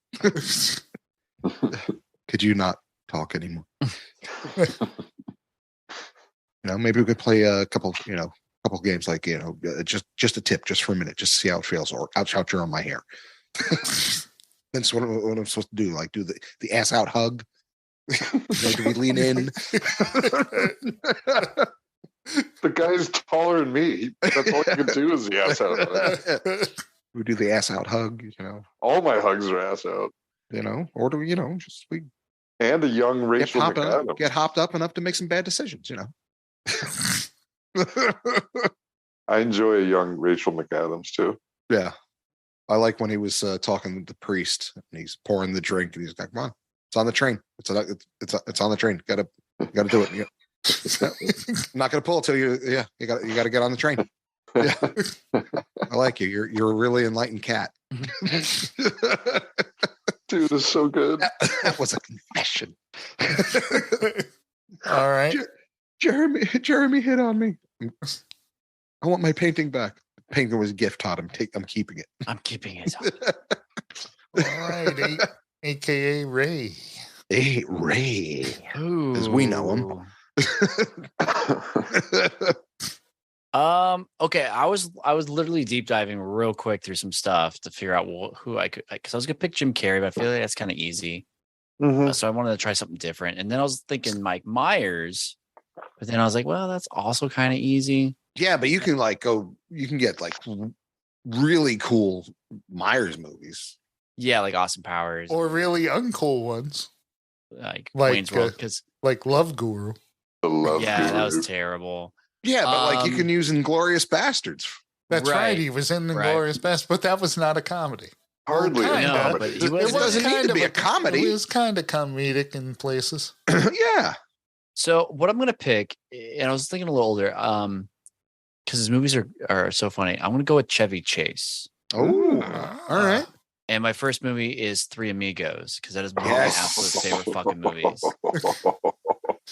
Could you not talk anymore? Maybe we could play a couple games like, just a tip, just for a minute, just see how it feels, or ouch, you're on my hair. That's what I'm supposed to do, like do the ass out hug. Do we lean in? The guy's taller than me. That's all you can do is the ass out hug. We do the ass out hug, All my hugs are ass out. Or do we, and a young Rachel McAdams. Get hopped up enough to make some bad decisions, I enjoy a young Rachel McAdams too. Yeah. I like when he was talking to the priest and he's pouring the drink and he's like, come on, it's on the train. It's on the train. Gotta do it. Yeah. I'm not gonna pull it till you gotta get on the train. Yeah. I like you. You're a really enlightened cat. Dude, it's so good. That was a confession. All right. Jeremy hit on me. I want my painting back. Painting was a gift, Todd. I'm keeping it. I'm keeping it. All right. AKA Ray. Hey, Ray. As we know him. Okay, I was literally deep diving real quick through some stuff to figure out who I could, because I was gonna pick Jim Carrey, but I feel like that's kind of easy. So I wanted to try something different, and then I was thinking Mike Myers, but then I was like, well, that's also kind of easy. Yeah, but you can get like really cool Myers movies. Yeah, like Austin Powers, Or really uncool ones. like like, Wayne's World, because Like Love Guru. The Love that Guru. was terrible. Yeah, but like you can use Inglourious Bastards. That's Right. right. He was in Inglourious Best, but that was not a comedy. Hardly a Kinda, comedy. but he It was. doesn't need kind to of be a comedy. It was kind of comedic in places. Yeah. So what I'm gonna pick, and I was thinking a little older, because his movies are so funny. I'm gonna go with Chevy Chase. Oh, all right. And my first movie is Three Amigos, because that is one Yes. of my absolute favorite fucking movies.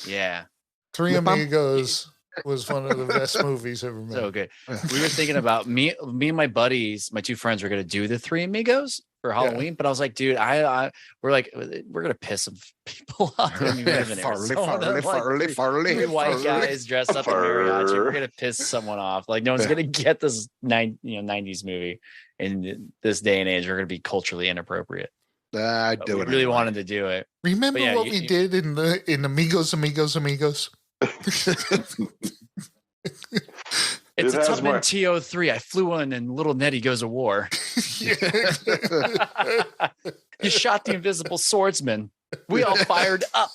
Yeah, Three Lip balm? Amigos was one of the best movies ever made. so good. We were thinking about me and my buddies, my two friends, were gonna do the Three Amigos for Halloween, but I was like, dude, we're gonna piss some people off. I mean, we live in Arizona, like, three white guys dressed up in mariachi. We're gonna piss someone off. Like no one's gonna get this 90s movie in this day and age. We're gonna be culturally inappropriate. I But do we it. really anyway. wanted to do it. Remember But yeah, what we did in Amigos? It's It a has Tubman my- TO3. I flew in and little Nettie goes to war. You shot the invisible swordsman. We all fired up.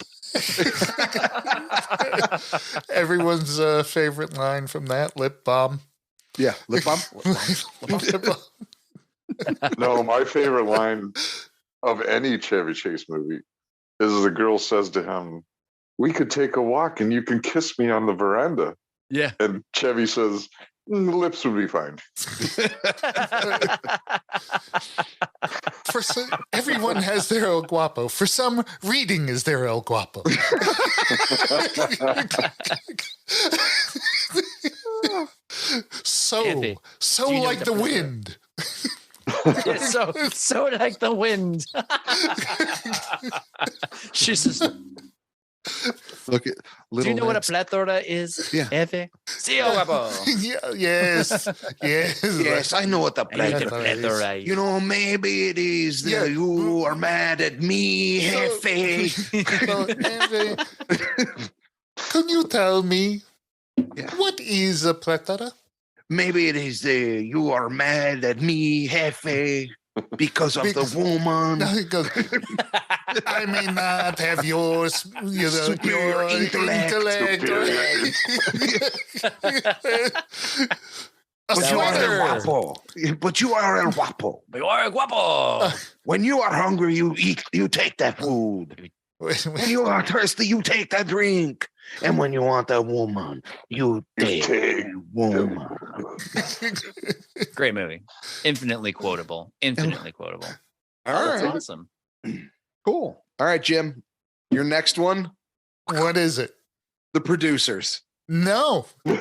Everyone's favorite line from that lip balm. Yeah, lip balm. Lip balm. No, my favorite line of any Chevy Chase movie is the girl says to him, "We could take a walk and you can kiss me on the veranda." Yeah. And Chevy says, "The lips would be fine." Everyone has their El Guapo. For some, reading is their El Guapo. Andy, so do you know like the the brother? wind. so like the wind. She's just, Look at do little. you know what a Ned's- plethora is? Yeah. Efe? Sí, oh, guapo. Yeah, yes. Yes, I know what the I know what a plethora is. plethora is. You know, maybe it is that Yeah. you are mad at me, Jefe. So, Andy, can you tell me Yeah. what is a plethora? Maybe it is you are mad at me, Jefe, because of Because- the woman. No, he goes, I may not have yours, Superior your intellect. A But you are sweater. el guapo. But you are el guapo. You are guapo. When you are hungry, you eat. You take that food. When you are thirsty, you take that drink. And when you want a woman, you take take a woman. Great movie. Infinitely quotable. Infinitely quotable. All Oh, that's right, awesome. cool. All right, Jim, your next one, What is it? The Producers. No. You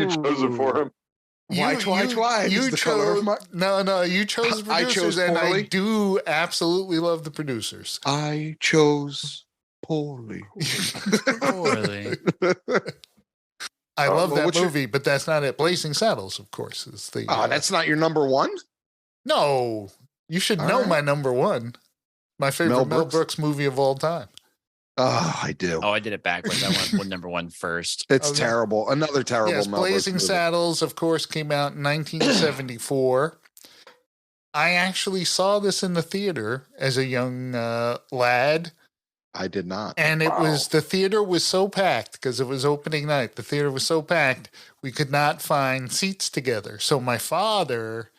chose it for him. Why, twy? You Is the color of chose my- no. You chose the I producers, chose and I poorly. do absolutely love the producers. I chose poorly. Poorly. I Oh, love well, that what's your- movie, but that's not it. Blazing Saddles, of course, is the. Oh, that's not your number one? no. You should All know right. my number one. My favorite Mel Mel Brooks? Brooks movie of all time. Oh, I do. Oh, I did it backwards. I went with number one first. It's Okay. terrible. Another terrible Yes, Mel Brooks Blazing movie. Saddles, of course, came out in 1974. I actually saw this in the theater as a young lad. I did not. And it was, the theater was so packed because it was opening night. The theater was so packed, we could not find seats together. So my father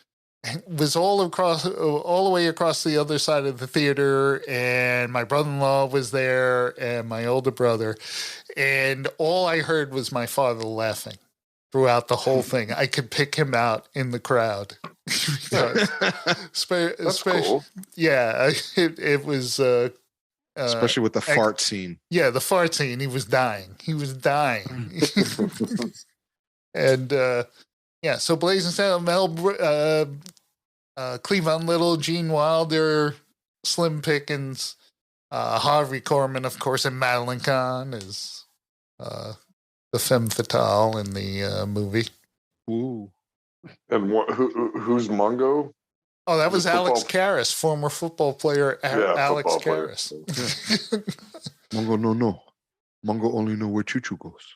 was all the way across the other side of the theater, and my brother-in-law was there, and my older brother. And all I heard was my father laughing throughout the whole thing. I could pick him out in the crowd. That's cool. Yeah, it was especially with the fart scene. Yeah, the fart scene. He was dying. And yeah, so Blazing Saddles, Cleavon Little, Gene Wilder, Slim Pickens, Harvey Korman, of course, and Madeline Kahn is the femme fatale in the movie. Ooh. And who's Mungo? Oh, that was Alex Karras, former football player Alex Karras. Mungo, no. Mungo only know where Choo-Choo goes.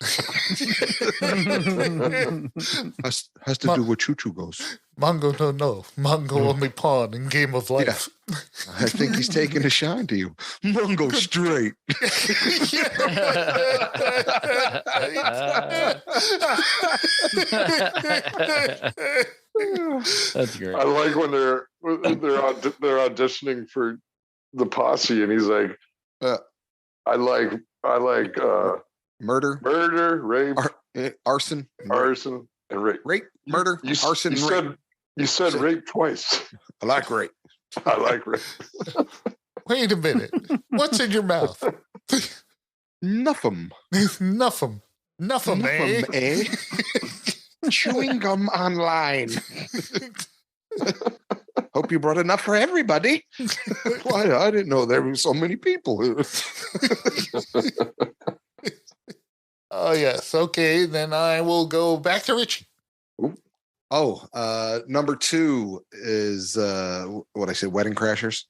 has to do where Choo-Choo goes. Mungo, no. Mungo only pawn in Game of Life. Yeah. I think he's taking a shine to you. Mungo straight. That's great. I like when they're auditioning for the posse, and he's like, I like murder, rape, arson, and rape. Murder, arson. You said rape twice. I like rape. I like rape. Wait a minute. What's in your mouth? Nuffum. Nuffum, eh? Chewing gum online. Hope you brought enough for everybody. Why? I didn't know there were so many people. Oh, yes. Okay, then I will go back to Richie. Number 2 is what I said, Wedding Crashers.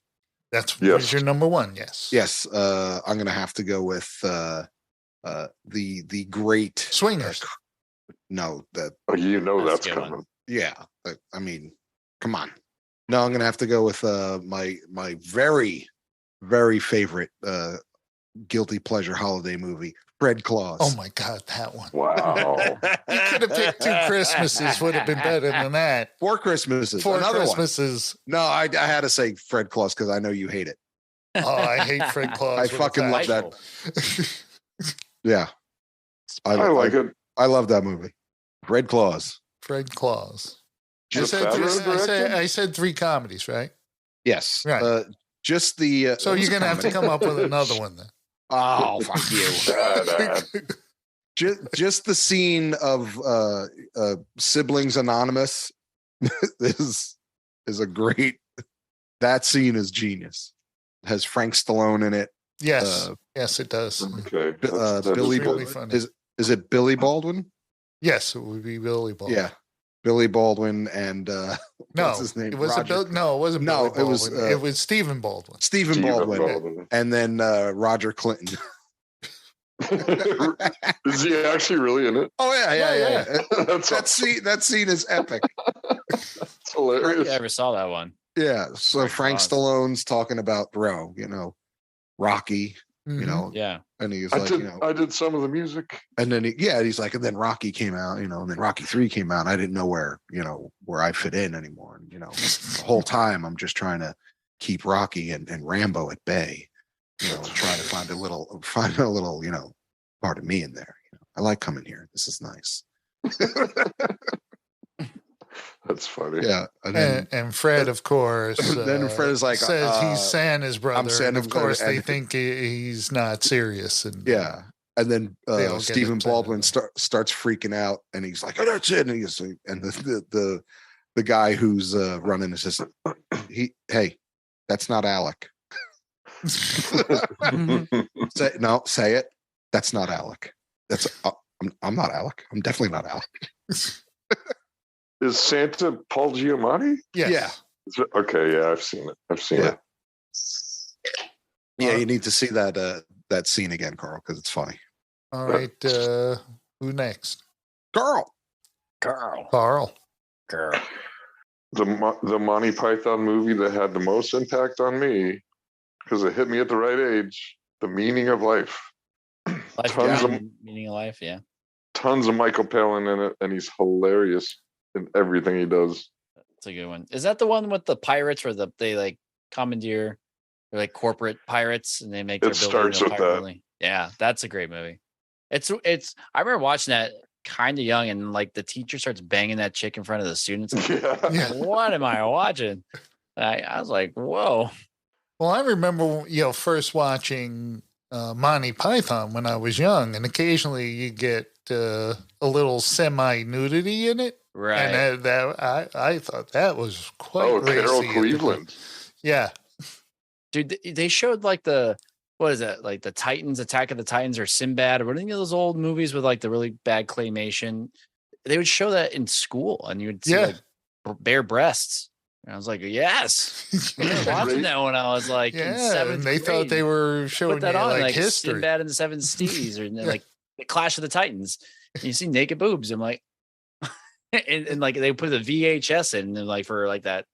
That's your number 1, yes. Yes. I'm gonna have to go with the great Swingers. No, that's coming. One. Yeah. I mean, come on. No, I'm gonna have to go with my very, very favorite guilty pleasure holiday movie, Fred Claus. Oh my God, that one! Wow, you could have picked 2 Christmases. Would have been better than that. 4 Christmases. 4 Christmases. One. No, I had to say Fred Claus because I know you hate it. Oh, I hate Fred Claus. I fucking love that. Yeah, I like it. I love that movie, Fred Claus. Fred Claus. I said 3 comedies, right? Yes. Right. Just the. So you're gonna have to come up with another one then. Oh, fuck you. just the scene of Siblings Anonymous is a great. That scene is genius. It has Frank Stallone in it. Yes, yes, it does. Okay, Billy. Really funny. Is it Billy Baldwin? Yes, it would be Billy Baldwin. Yeah, Billy Baldwin and what's his name? It was it wasn't. No, Billy Baldwin. it was Stephen Baldwin. Stephen Baldwin. And then Roger Clinton. Is he actually really in it? Oh yeah. That scene is epic. It's hilarious. I ever saw that one. Yeah. So Frank Stallone's talking about Rocky. Mm-hmm. Yeah. And he's I did some of the music. And then he's like, and then Rocky came out, and then Rocky 3 came out. And I didn't know where I fit in anymore. And, the whole time I'm just trying to keep Rocky and Rambo at bay, trying to find a little, part of me in there. I like coming here. This is nice. That's funny. Yeah. And Fred, of course. Then Fred is like, says he's Santa's brother. I'm Santa's and of course, brother, they think he's not serious. And yeah. And then Stephen Baldwin starts freaking out, and he's like, "Oh, that's it." And the guy who's running the system, hey, that's not Alec. Say it. That's not Alec. I'm not Alec. I'm definitely not Alec. Is Santa Paul Giamatti? Yes. Yeah. Okay. Yeah, I've seen it. Yeah, you need to see that scene again, Carl, because it's funny. All right. Who next? Carl. Carl. The Monty Python movie that had the most impact on me, because it hit me at the right age, The Meaning of Life. Meaning of Life, yeah. Tons of Michael Palin in it, and he's hilarious in everything he does. That's a good one. Is that the one with the pirates where they like commandeer, they're like corporate pirates, and they make their building starts with that. building? Yeah, that's a great movie. It's. I remember watching that kind of young, and like the teacher starts banging that chick in front of the students. Yeah. What am I watching? I was like, whoa. Well, I remember, first watching Monty Python when I was young, and occasionally you get a little semi-nudity in it. Right. And I thought that was quite Carol racy. Cleveland. Yeah. Dude, they showed like what is that? Like the Titans, Attack of the Titans, or Sinbad, or any of those old movies with like the really bad claymation. They would show that in school, and you would see like bare breasts. And I was like, yes. I was watching that when I was like in seventh grade. They thought they were showing put that on like history. Sinbad in the Seven Seas, or like the Clash of the Titans. And you see naked boobs. I'm like, and like they put the VHS in, and like for like that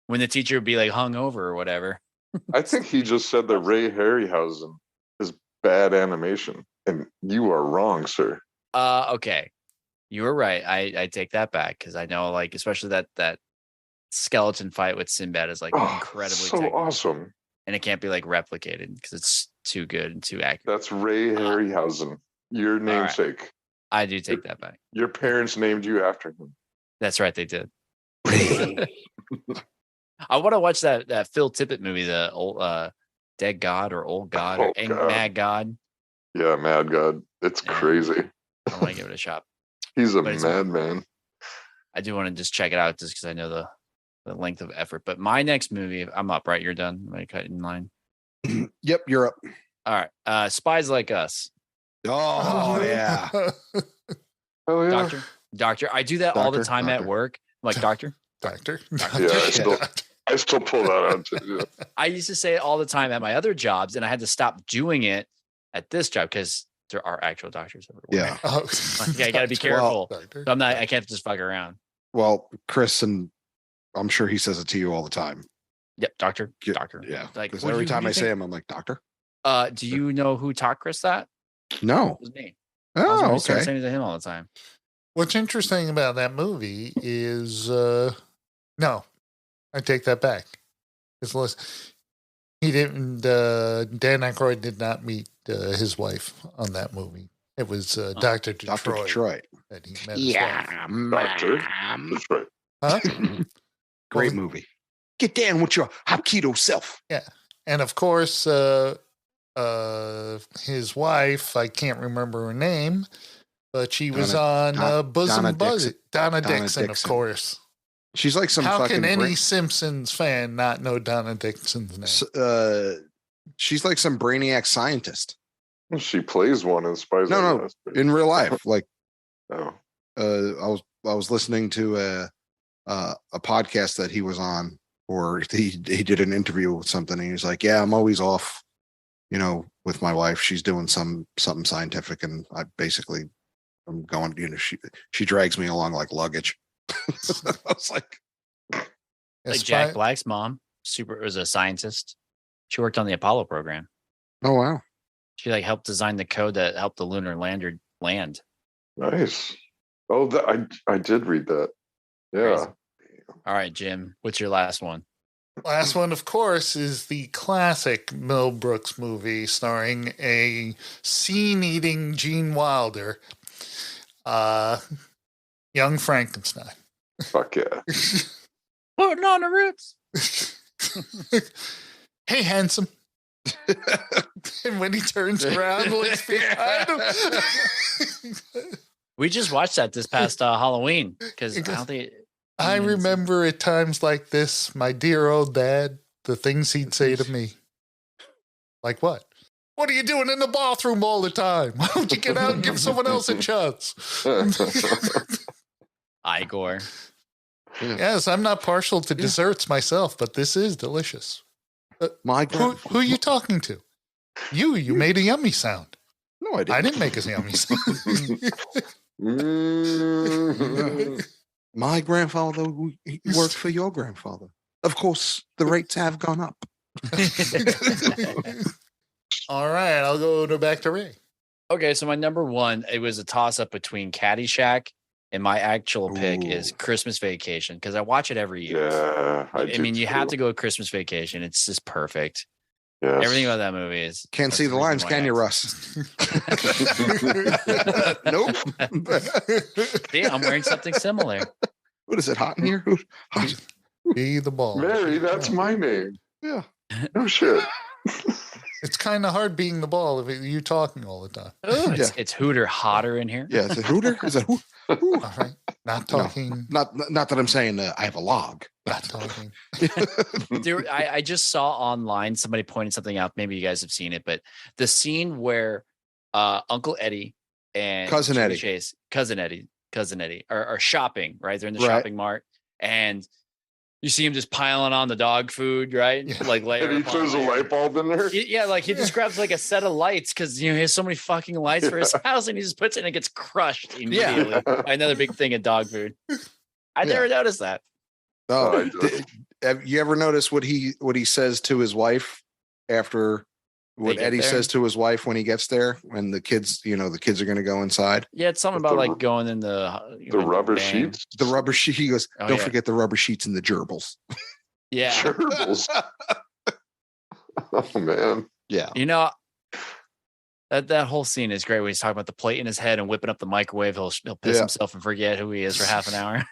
when the teacher would be like hung over or whatever. I think he just said that Ray Harryhausen is bad animation, and you are wrong, sir. Okay, you were right. I take that back, because I know, like, especially that skeleton fight with Sinbad is like incredibly so technical, awesome, and it can't be like replicated because it's too good and too accurate. That's Ray Harryhausen, your namesake. Right. I do take that back. Your parents named you after him. That's right, they did. I want to watch that Phil Tippett movie, the old Dead God or Old God or Mad God. Yeah, Mad God. It's crazy. I want to give it a shot. He's a madman. I do want to just check it out just because I know the length of effort. But my next movie, I'm up, right? You're done. Am I cut in line? Yep, you're up. All right. Spies Like Us. Oh yeah. Oh yeah. Doctor. I do that all the time at work. I'm like, Doctor. Yeah, I still pull that out too. Yeah. I used to say it all the time at my other jobs, and I had to stop doing it at this job because there are actual doctors everywhere. Yeah. I got to be careful. So I can't just fuck around. Well, Chris, and I'm sure he says it to you all the time. Yep, doctor. Yeah. Like because every time I say him, I'm like, doctor. Do you know who taught Chris that? No. It was me. Oh, okay. Saying to him all the time. What's interesting about that movie is, no, I take that back. He didn't. Dan Aykroyd did not meet his wife on that movie. It was Dr. Detroit. Dr. Detroit. That he met his wife. Doctor. That's right. Huh? Great movie. Get down with your hot keto self. Yeah, and of course, his wife. I can't remember her name, but she was on Bosom Buddies. Donna Dixon, of course. She's like some. How can any Simpsons fan not know Donna Dixon's name? She's like some brainiac scientist. She plays one in Spies. No, in real life. Like, oh, I was listening to a podcast that he was on, or he did an interview with something, and he was like, "Yeah, I'm always off, with my wife. She's doing something scientific, and I'm going. She drags me along like luggage." I was like Jack Black's mom was a scientist. She worked on the Apollo program. Oh wow. She helped design the code that helped the lunar lander land. Nice. Oh, I did read that. Yeah. Crazy. All right, Jim, what's your last one? Last one, of course, is the classic Mel Brooks movie starring a scene-eating Gene Wilder, Young Frankenstein. Fuck yeah. Putting on the roots. Hey, handsome. And when he turns around and looks behind him. We just watched that this past Halloween because I remember at times like this, my dear old dad, the things he'd say to me. Like what? What are you doing in the bathroom all the time? Why don't you get out and give someone else a chance? Igor. Yes, I'm not partial to desserts myself, but this is delicious. Who are you talking to? You made a yummy sound. No, I didn't. I didn't make a yummy sound. My grandfather worked for your grandfather. Of course, the rates have gone up. All right, I'll go back to Ray. Okay, so my number one, it was a toss-up between Caddyshack, and my actual pick is Christmas Vacation, because I watch it every year. Yeah, I mean, you have to go Christmas Vacation. It's just perfect. Yes. Everything about that movie is... Can't see the lines, can you, Russ? Nope. See, I'm wearing something similar. What is it, hot in here? Be the ball. Mary, that's my name. Yeah. No shit. It's kind of hard being the ball if you talking all the time. Oh, it's Hooter hotter in here. Yeah, it's a hooter. Is a hoo? All right, not talking. Not that I'm saying I have a log. Not talking. I just saw online somebody pointed something out. Maybe you guys have seen it, but the scene where Uncle Eddie and Cousin Chevy Eddie. Chase, cousin Eddie are shopping, right? They're in the shopping mart, and you see him just piling on the dog food, right? Yeah. Like later. And he throws a light bulb in there. Yeah, like he just grabs like a set of lights because he has so many fucking lights for his house, and he just puts it and it gets crushed immediately by another big thing of dog food. I never noticed that. Oh, have you ever noticed what he says to his wife after what Eddie says to his wife when he gets there, when the kids are going to go inside? Yeah, it's something about like going in the rubber sheets. The rubber sheet. He goes, "Don't forget the rubber sheets and the gerbils." Yeah, gerbils. Oh man. Yeah. That whole scene is great when he's talking about the plate in his head and whipping up the microwave. He'll piss himself and forget who he is for half an hour.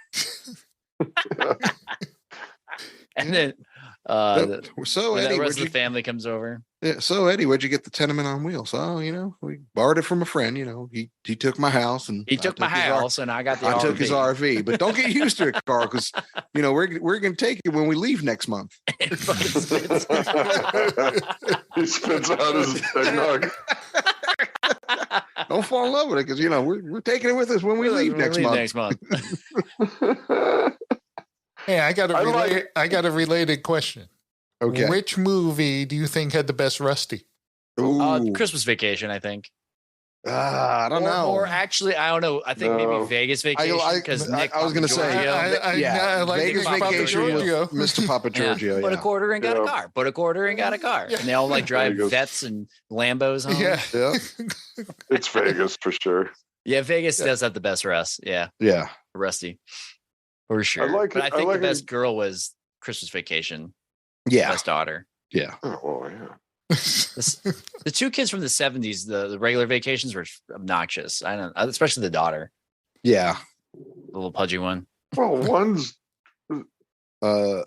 And then so Eddie, the rest of the family comes over. Yeah. So Eddie, where'd you get the tenement on wheels? Oh, we borrowed it from a friend. He took my house and he took my house and I got the RV. I took his RV, but don't get used to it, Carl, because we're gonna take it when we leave next month. He spits out his eggnog. Don't fall in love with it, because we're taking it with us when we leave next month. Hey, I got a related question. Okay. Which movie do you think had the best Rusty? Christmas Vacation, I think. I don't know. Or actually, I don't know. I think maybe Vegas Vacation, because I was going to say, I like Vegas Vacation with Mr. Papa Giorgio. Put a quarter and got a car. Put a quarter and got a car. And they all like drive Vets and Lambos home. Yeah. It's Vegas for sure. Yeah, Vegas does have the best Russ. Yeah. Yeah. Rusty. For sure. But I think the best girl was Christmas Vacation. Yeah. Best daughter. Yeah. Oh, yeah. The two kids from the 70s, the regular Vacations were obnoxious. I don't know, especially the daughter. Yeah. The little pudgy one. Well, one's the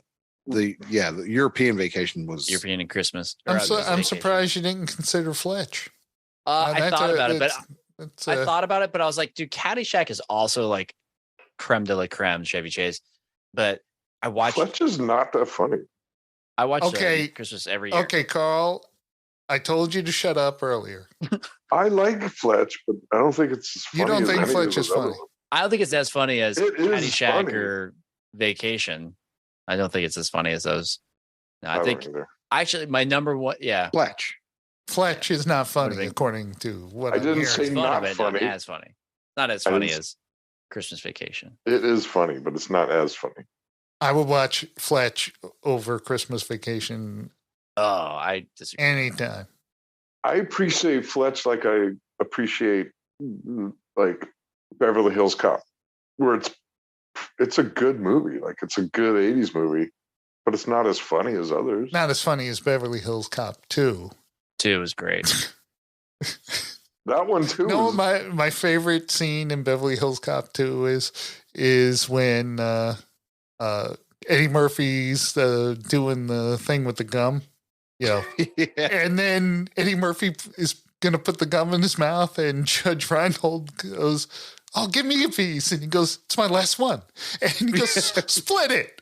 European Vacation was European and Christmas. I'm surprised you didn't consider Fletch. I thought about it, but I was like, dude, Caddyshack is also like creme de la creme Chevy Chase. But I watched Fletch is not that funny. I watched Christmas every year. Okay, Carl, I told you to shut up earlier. I like Fletch, but I don't think it's as funny. You don't think Fletch is funny? I don't think it's as funny as Caddyshack or Vacation. I don't think it's as funny as those. No, I think actually my number one, Fletch. Fletch is not funny, according to what I didn't say. Not funny. Not as funny. Not as funny as Christmas Vacation. It is funny, but it's not as funny. I would watch Fletch over Christmas Vacation. Oh, I disagree. Anytime. I appreciate Fletch like I appreciate like Beverly Hills Cop, where it's a good movie. Like it's a good 80s movie, but it's not as funny as others. Not as funny as Beverly Hills Cop 2. 2 is great. That one too. No, my favorite scene in Beverly Hills Cop 2 is when Eddie Murphy's doing the thing with the gum. And then Eddie Murphy is going to put the gum in his mouth, and Judge Reinhold goes, "Oh, give me a piece." And he goes, "It's my last one." And he goes, "Split it."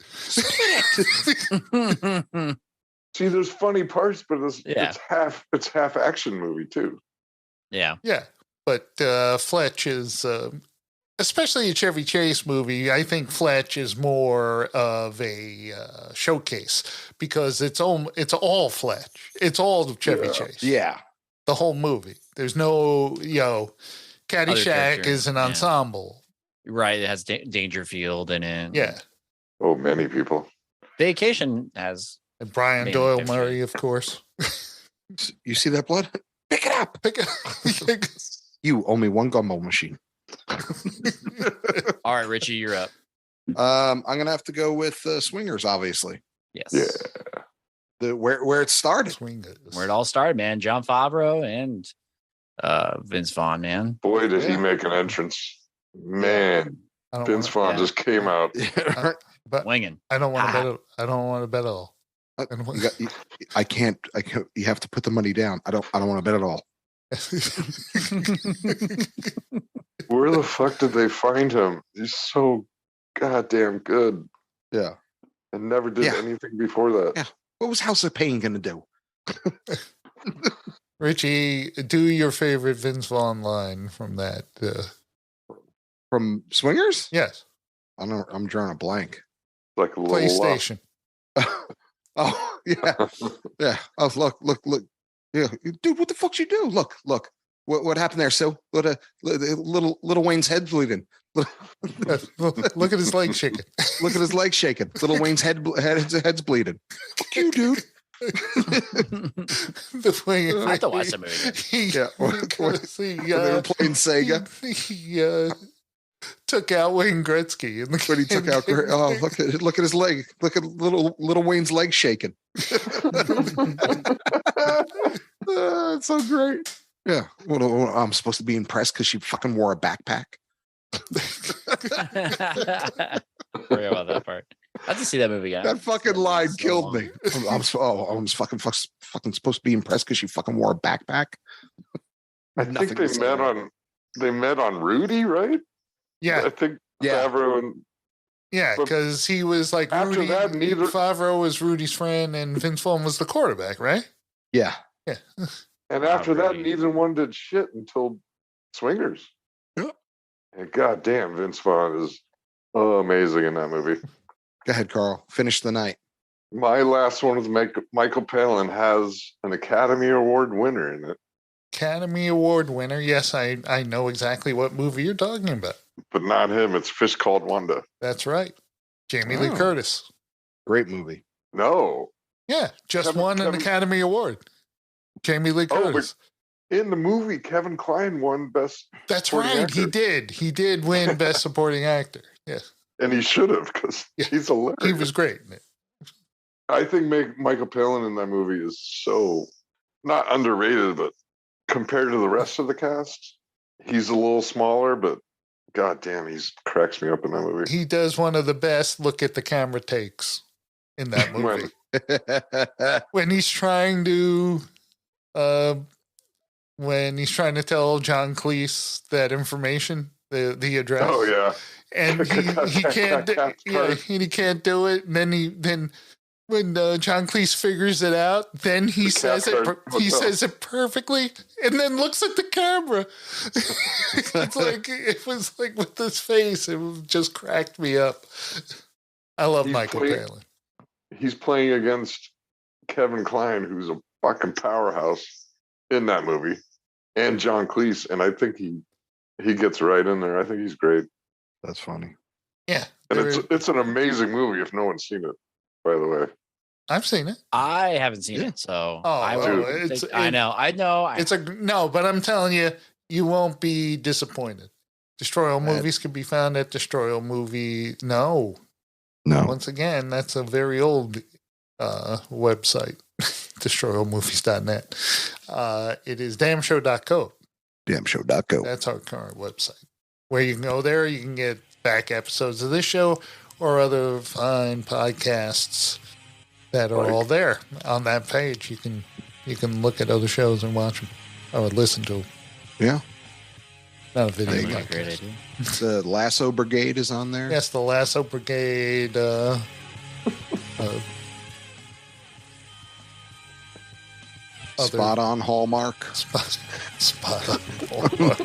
See, there's funny parts, but it's half action movie too. Yeah. Yeah. But Fletch is, especially a Chevy Chase movie, I think Fletch is more of a showcase, because it's all Fletch. It's all Chevy Chase. Yeah. The whole movie. There's no, Caddyshack is an ensemble. Right. It has Dangerfield in it. Yeah. Oh, many people. Vacation has. And Brian Doyle Murray, of course. You see that blood? Pick it up. Pick it up. You owe me one gumball machine. All right, Richie, you're up. I'm gonna have to go with Swingers, obviously. Yes. Yeah. Where it started. Swingers. Where it all started, man. Jon Favreau and Vince Vaughn, man. Boy, did he make an entrance. Man. Vince Vaughn just came out. But winging. I don't want to bet. I don't want to bet at all. I can't. You have to put the money down. I don't want to bet at all. Where the fuck did they find him? He's so goddamn good. Yeah. And never did anything before that. Yeah. What was House of Pain going to do? Richie, do your favorite Vince Vaughn line from that. From Swingers? Yes. I'm drawing a blank. Like a little PlayStation. Oh, yeah. Yeah. Oh, look. Yeah. Dude, what the fuck you do? Look. What happened there? So little Wayne's head bleeding. Look at his leg shaking. Look at his leg shaking. Little Wayne's head's bleeding. Fuck you, dude. The way I have to watch the movie. They were playing Sega. He took out Wayne Gretzky When he took out, look at his leg. Look at little Wayne's leg shaking. It's so great. Yeah. Well, I'm supposed to be impressed because she fucking wore a backpack. I forgot about that part. I have to see that movie again. That fucking line killed me. I was fucking supposed to be impressed because she fucking wore a backpack. I think they met on Rudy, right? Yeah. I think Favreau and because he was like after Rudy. that, Favreau was Rudy's friend, and Vince Vaughn was the quarterback, right? Yeah. And after that, neither one did shit until Swingers. Yep. And goddamn, Vince Vaughn is amazing in that movie. Go ahead, Carl. Finish the night. My last one was Michael Palin has an Academy Award winner in it. Academy Award winner. Yes, I know exactly what movie you're talking about. But not him. It's Fish Called Wanda. That's right. Jamie Lee Curtis. Great movie. No. Yeah, just won an Academy Award. Jamie Lee Curtis. In the movie, Kevin Kline won Best That's Supporting right. Actor. He did win Best Supporting Actor. Yes. And he should have, because he's hilarious. He was great in it. I think Michael Palin in that movie is so not underrated, but compared to the rest of the cast, he's a little smaller, but goddamn, he cracks me up in that movie. He does one of the best look at the camera takes in that movie. When he's trying to tell John Cleese that information, the address. Oh yeah. And he can't he can't do it. And then when John Cleese figures it out, then he says it perfectly, and then looks at the camera. It was like with this face, it just cracked me up. I love Michael Palin. He's playing against Kevin Kline, who's a fucking powerhouse in that movie, and John Cleese, and I think he gets right in there. I think he's great. That's funny. Yeah, and it's an amazing movie if no one's seen it. By the way, I've seen it. I haven't seen it, so I know. But I'm telling you, you won't be disappointed. Destroy All Movies can be found at Destroy All Movie. No. Once again, that's a very old website, destroyallmovies.net. It is damnshow.co. Damnshow.co. That's our current website. Where you can go there, you can get back episodes of this show or other fine podcasts that are all there on that page. You can look at other shows and watch them or listen to them. Yeah. Not a video. Great idea. The Lasso Brigade is on there. Yes, the Lasso Brigade. Spot on Hallmark. Spot on Hallmark.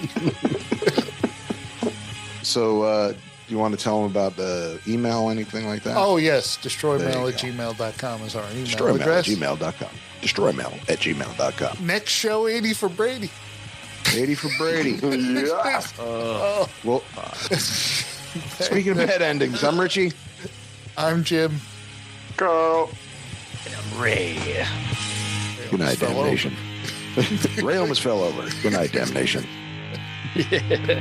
So, do you want to tell them about the email, anything like that? Oh, yes. Destroymail@gmail.com is our email address. Destroymail@gmail.com. Destroymail@gmail.com. Next show, 80 for Brady. 80 for Brady. Yeah. Well, speaking of head endings, I'm Richie. I'm Jim. Carl. And I'm Ray. Good night, damnation. Ray almost fell over. Good night, damnation. Yeah.